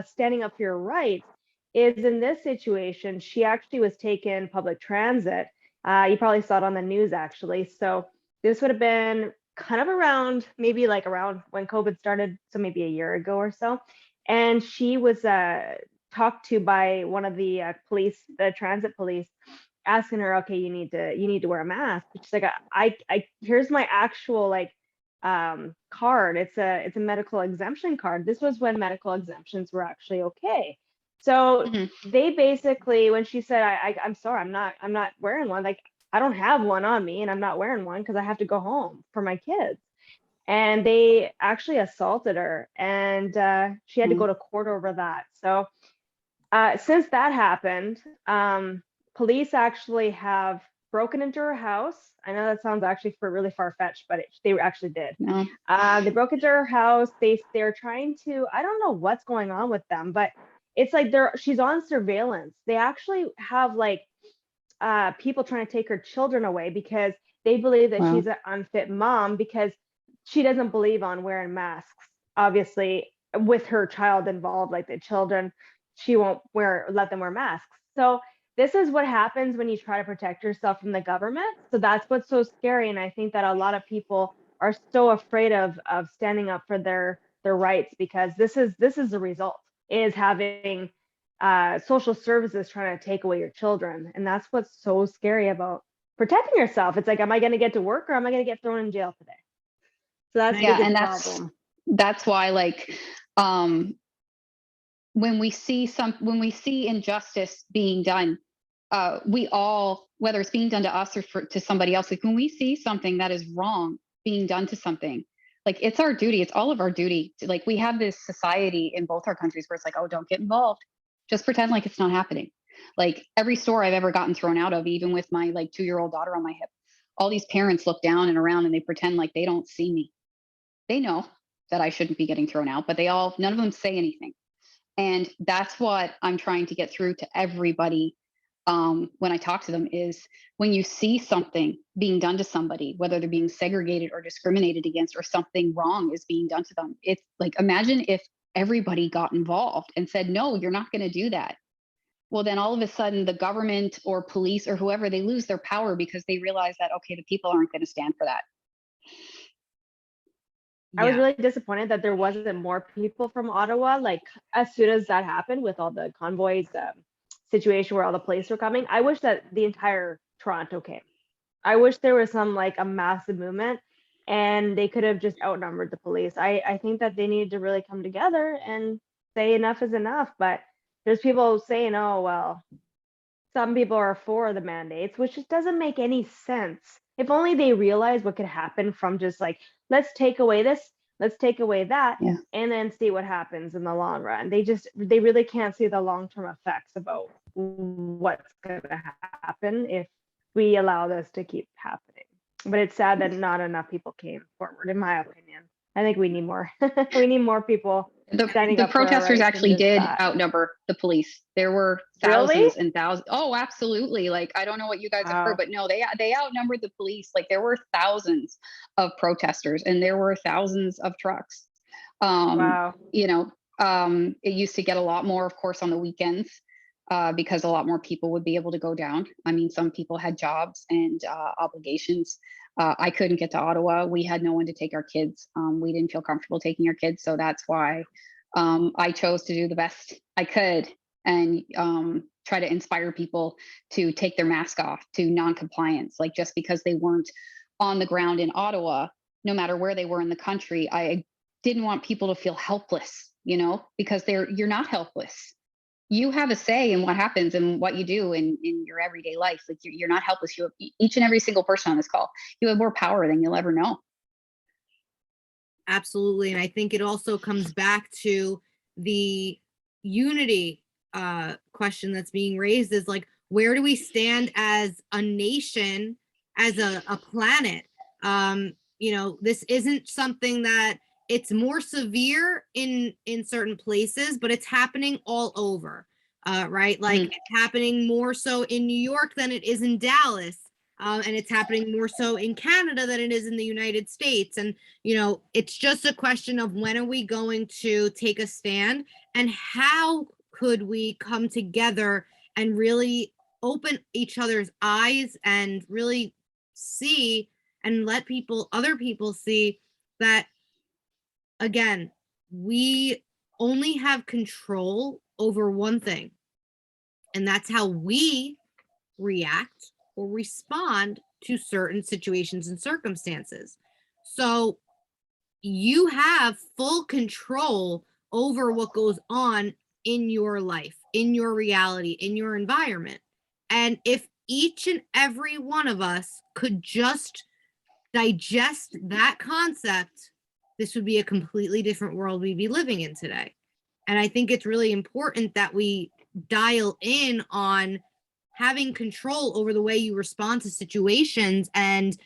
standing up for your rights is in this situation, she actually was taken public transit. You probably saw it on the news actually. So this would have been kind of around when COVID started, so maybe a year ago or so. And she was talked to by one of the police, the transit police, asking her, okay, you need to wear a mask. She's like, I here's my actual card. It's a medical exemption card. This was when medical exemptions were actually okay. So they basically, when she said, I'm sorry, I'm not wearing one, like I don't have one on me and I'm not wearing one because I have to go home for my kids. And they actually assaulted her, and she had to go to court over that. So since that happened, police actually have broken into her house. I know that sounds actually really far-fetched, but they actually did. No. They broke into her house. They're trying to, I don't know what's going on with them, but it's like she's on surveillance. They actually have like people trying to take her children away because they believe that she's an unfit mom because she doesn't believe on wearing masks. Obviously, with her child involved, like the children, she won't let them wear masks. So this is what happens when you try to protect yourself from the government. So that's what's so scary. And I think that a lot of people are so afraid of standing up for their rights because this is the result, is having social services trying to take away your children. And that's what's so scary about protecting yourself. It's like, am I going to get to work or am I going to get thrown in jail today? So that's the and problem. That's why like when we see injustice being done, we all, whether it's being done to us or to somebody else, like when we see something that is wrong being done to something, like it's our duty. It's all of our duty. Like we have this society in both our countries where it's like, oh, don't get involved. Just pretend like it's not happening. Like every store I've ever gotten thrown out of, even with my like 2-year-old daughter on my hip, all these parents look down and around and they pretend like they don't see me. They know that I shouldn't be getting thrown out, but none of them say anything. And that's what I'm trying to get through to everybody when I talk to them is when you see something being done to somebody, whether they're being segregated or discriminated against or something wrong is being done to them. It's like, imagine if everybody got involved and said, no, you're not going to do that. Well, then all of a sudden the government or police or whoever, they lose their power because they realize that, okay, the people aren't going to stand for that. I was really disappointed that there wasn't more people from Ottawa. Like as soon as that happened with all the convoys situation where all the police were coming, I wish that the entire Toronto came. I wish there was some like a massive movement and they could have just outnumbered the police. I think that they needed to really come together and say enough is enough. But there's people saying, oh, well, some people are for the mandates, which just doesn't make any sense. If only they realize what could happen from just like, let's take away this, let's take away that, and then see what happens in the long run. They really can't see the long-term effects about what's going to happen if we allow this to keep happening. But it's sad that not enough people came forward, in my opinion. I think we need more. We need more people standing The up for our protesters rights actually and just did that. outnumber the police. There were Really? thousands and thousands. Oh, absolutely. Like, I don't know what you guys have Wow. heard, but no, they outnumbered the police. Like, there were thousands of protesters and there were thousands of trucks. Wow. You know, it used to get a lot more, of course, on the weekends, because a lot more people would be able to go down. I mean, some people had jobs and obligations. I couldn't get to Ottawa. We had no one to take our kids. We didn't feel comfortable taking our kids. So that's why I chose to do the best I could and try to inspire people to take their mask off, to non-compliance. Like, just because they weren't on the ground in Ottawa, no matter where they were in the country, I didn't want people to feel helpless, you know, because you're not helpless. You have a say in what happens and what you do in your everyday life. Like, you're not helpless. You have, each and every single person on this call, you have more power than you'll ever know. Absolutely. And I think it also comes back to the unity question that's being raised, is like, where do we stand as a nation, as a planet? You know, this isn't something that, it's more severe in certain places, but it's happening all over, right? Like, it's happening more so in New York than it is in Dallas. And it's happening more so in Canada than it is in the United States. And, you know, it's just a question of, when are we going to take a stand, and how could we come together and really open each other's eyes and really see and let other people see that, again, we only have control over one thing, and that's how we react or respond to certain situations and circumstances. So you have full control over what goes on in your life, in your reality, in your environment. And if each and every one of us could just digest that concept, this would be a completely different world we'd be living in today. And I think it's really important that we dial in on having control over the way you respond to situations, and,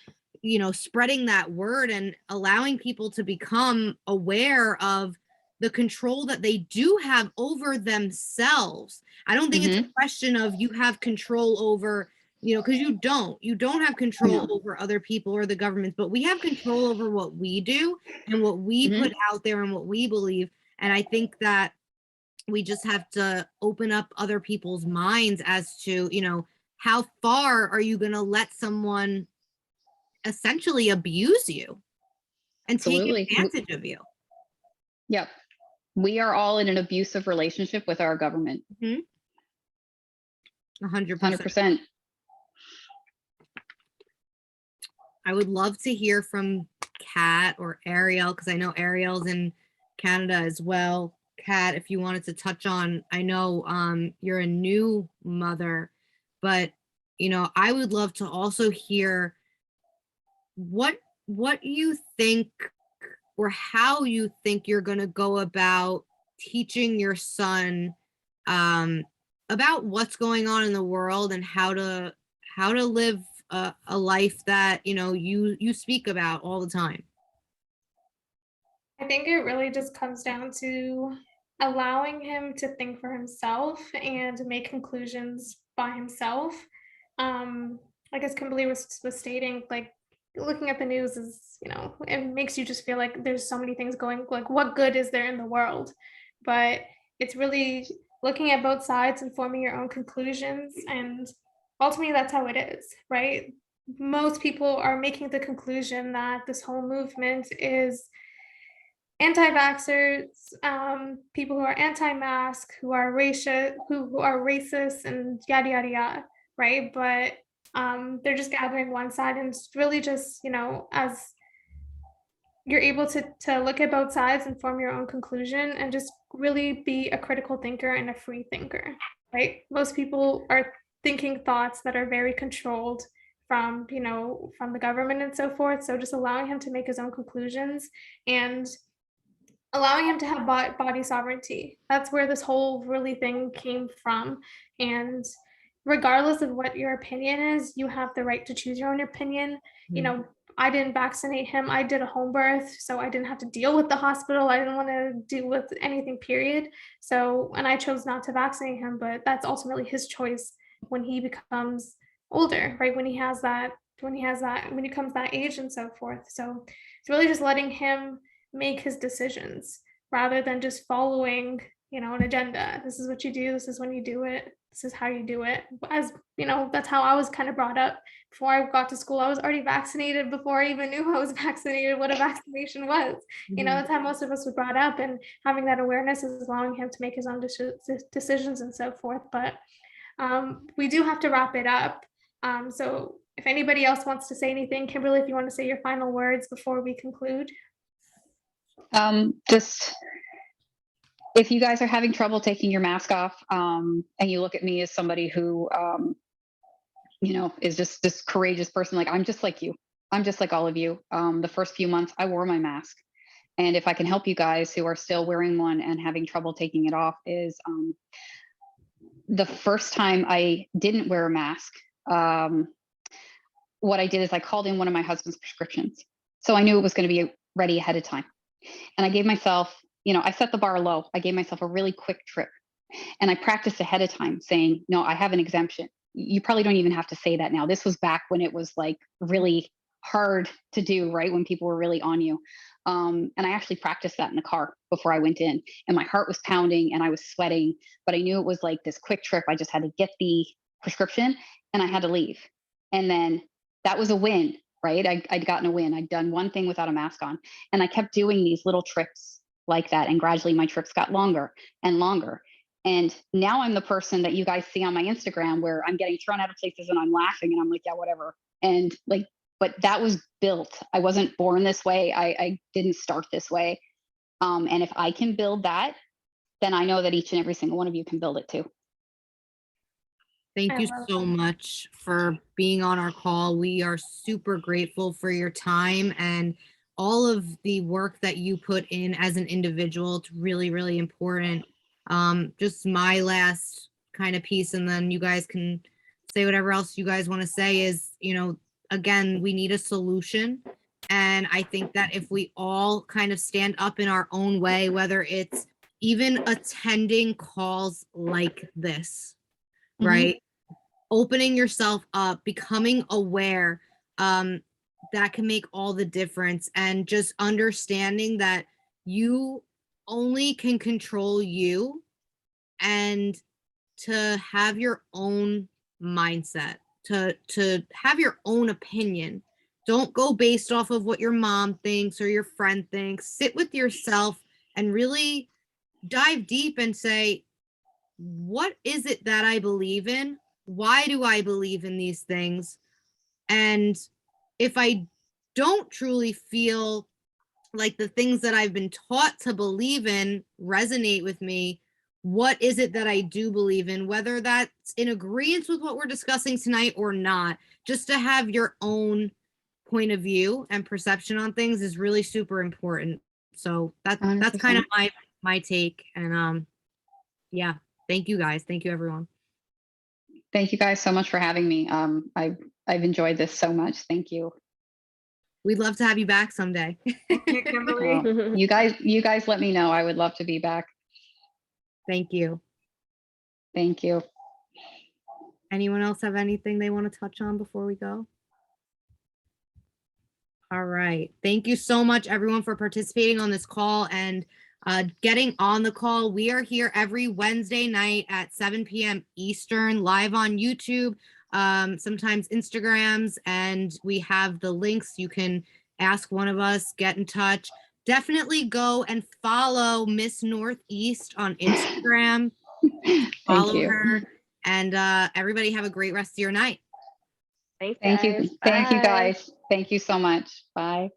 you know, spreading that word and allowing people to become aware of the control that they do have over themselves. I don't think it's a question of you have control over, you know, because you don't have control over other people or the government, but we have control over what we do and what we put out there and what we believe. And I think that we just have to open up other people's minds as to, you know, how far are you going to let someone essentially abuse you and Absolutely. take advantage of you? Yep. We are all in an abusive relationship with our government. 100%. 100%. I would love to hear from Kat or Ariel, because I know Ariel's in Canada as well. Kat, if you wanted to touch on, I know you're a new mother, but, you know, I would love to also hear what you think, or how you think you're going to go about teaching your son about what's going on in the world, and how to live a life that, you know, you speak about all the time. I think it really just comes down to allowing him to think for himself and make conclusions by himself. Like as Kimberly was stating, like looking at the news is, you know, it makes you just feel like there's so many things going, like what good is there in the world? But it's really looking at both sides and forming your own conclusions. And ultimately, that's how it is, right? Most people are making the conclusion that this whole movement is anti-vaxxers, people who are anti-mask, who are racist, and yada yada yada, right? But they're just gathering one side, and it's really just, you know, as you're able to look at both sides and form your own conclusion, and just really be a critical thinker and a free thinker, right? Most people are thinking thoughts that are very controlled from, you know, from the government and so forth. So just allowing him to make his own conclusions and allowing him to have body sovereignty. That's where this whole really thing came from. And regardless of what your opinion is, you have the right to choose your own opinion. You know, I didn't vaccinate him. I did a home birth, so I didn't have to deal with the hospital. I didn't want to deal with anything, period. So, and I chose not to vaccinate him, but that's ultimately his choice when he becomes older, right? When he comes that age and so forth. So it's really just letting him make his decisions rather than just following, an agenda. This is what you do. This is when you do it. This is how you do it. As that's how I was kind of brought up. Before I got to school, I was already vaccinated before I even knew I was vaccinated, what a vaccination was. That's how most of us were brought up, and having that awareness is allowing him to make his own decisions and so forth. But we do have to wrap it up. So if anybody else wants to say anything, Kimberly, if you want to say your final words before we conclude. Just, if you guys are having trouble taking your mask off, and you look at me as somebody who, is just this courageous person, like I'm just like you. I'm just like all of you. The first few months I wore my mask. And if I can help you guys who are still wearing one and having trouble taking it off, is the first time I didn't wear a mask, what I did is I called in one of my husband's prescriptions. So I knew it was going to be ready ahead of time. And I gave myself, I set the bar low. I gave myself a really quick trip. And I practiced ahead of time saying, no, I have an exemption. You probably don't even have to say that now. This was back when it was like really hard to do, right? When people were really on you. And I actually practiced that in the car before I went in, and my heart was pounding and I was sweating, but I knew it was like this quick trip. I just had to get the prescription and I had to leave. And then that was a win, right? I'd gotten a win. I'd done one thing without a mask on, and I kept doing these little trips like that. And gradually my trips got longer and longer. And now I'm the person that you guys see on my Instagram where I'm getting thrown out of places and I'm laughing and I'm like, yeah, whatever. And like, but that was built. I wasn't born this way. I didn't start this way. And if I can build that, then I know that each and every single one of you can build it too. Thank you I love so that. much for being on our call. We are super grateful for your time and all of the work that you put in as an individual. It's really, really important. Just my last kind of piece, and then you guys can say whatever else you guys want to say, is, again, we need a solution. And I think that if we all kind of stand up in our own way, whether it's even attending calls like this, right? Opening yourself up, becoming aware, that can make all the difference. And just understanding that you only can control you, and to have your own mindset, to have your own opinion. Don't go based off of what your mom thinks or your friend thinks. Sit with yourself and really dive deep and say, what is it that I believe in? Why do I believe in these things? And if I don't truly feel like the things that I've been taught to believe in resonate with me, what is it that I do believe in? Whether that's in agreement with what we're discussing tonight or not, just to have your own point of view and perception on things is really super important. So that's kind of my take. And yeah. Thank you guys. Thank you, everyone. Thank you guys so much for having me. I've enjoyed this so much. Thank you. We'd love to have you back someday. Thank you, Kimberly. Well, you guys let me know. I would love to be back. Thank you. Thank you. Anyone else have anything they want to touch on before we go? All right. Thank you so much, everyone, for participating on this call and getting on the call. We are here every Wednesday night at 7 p.m. Eastern, live on YouTube, sometimes Instagrams, and we have the links. You can ask one of us, get in touch. Definitely go and follow Miss Northeast on Instagram. Follow her, and everybody have a great rest of your night. Thanks, Thank you. guys. Thank you, Bye. guys. Thank you so much. Bye.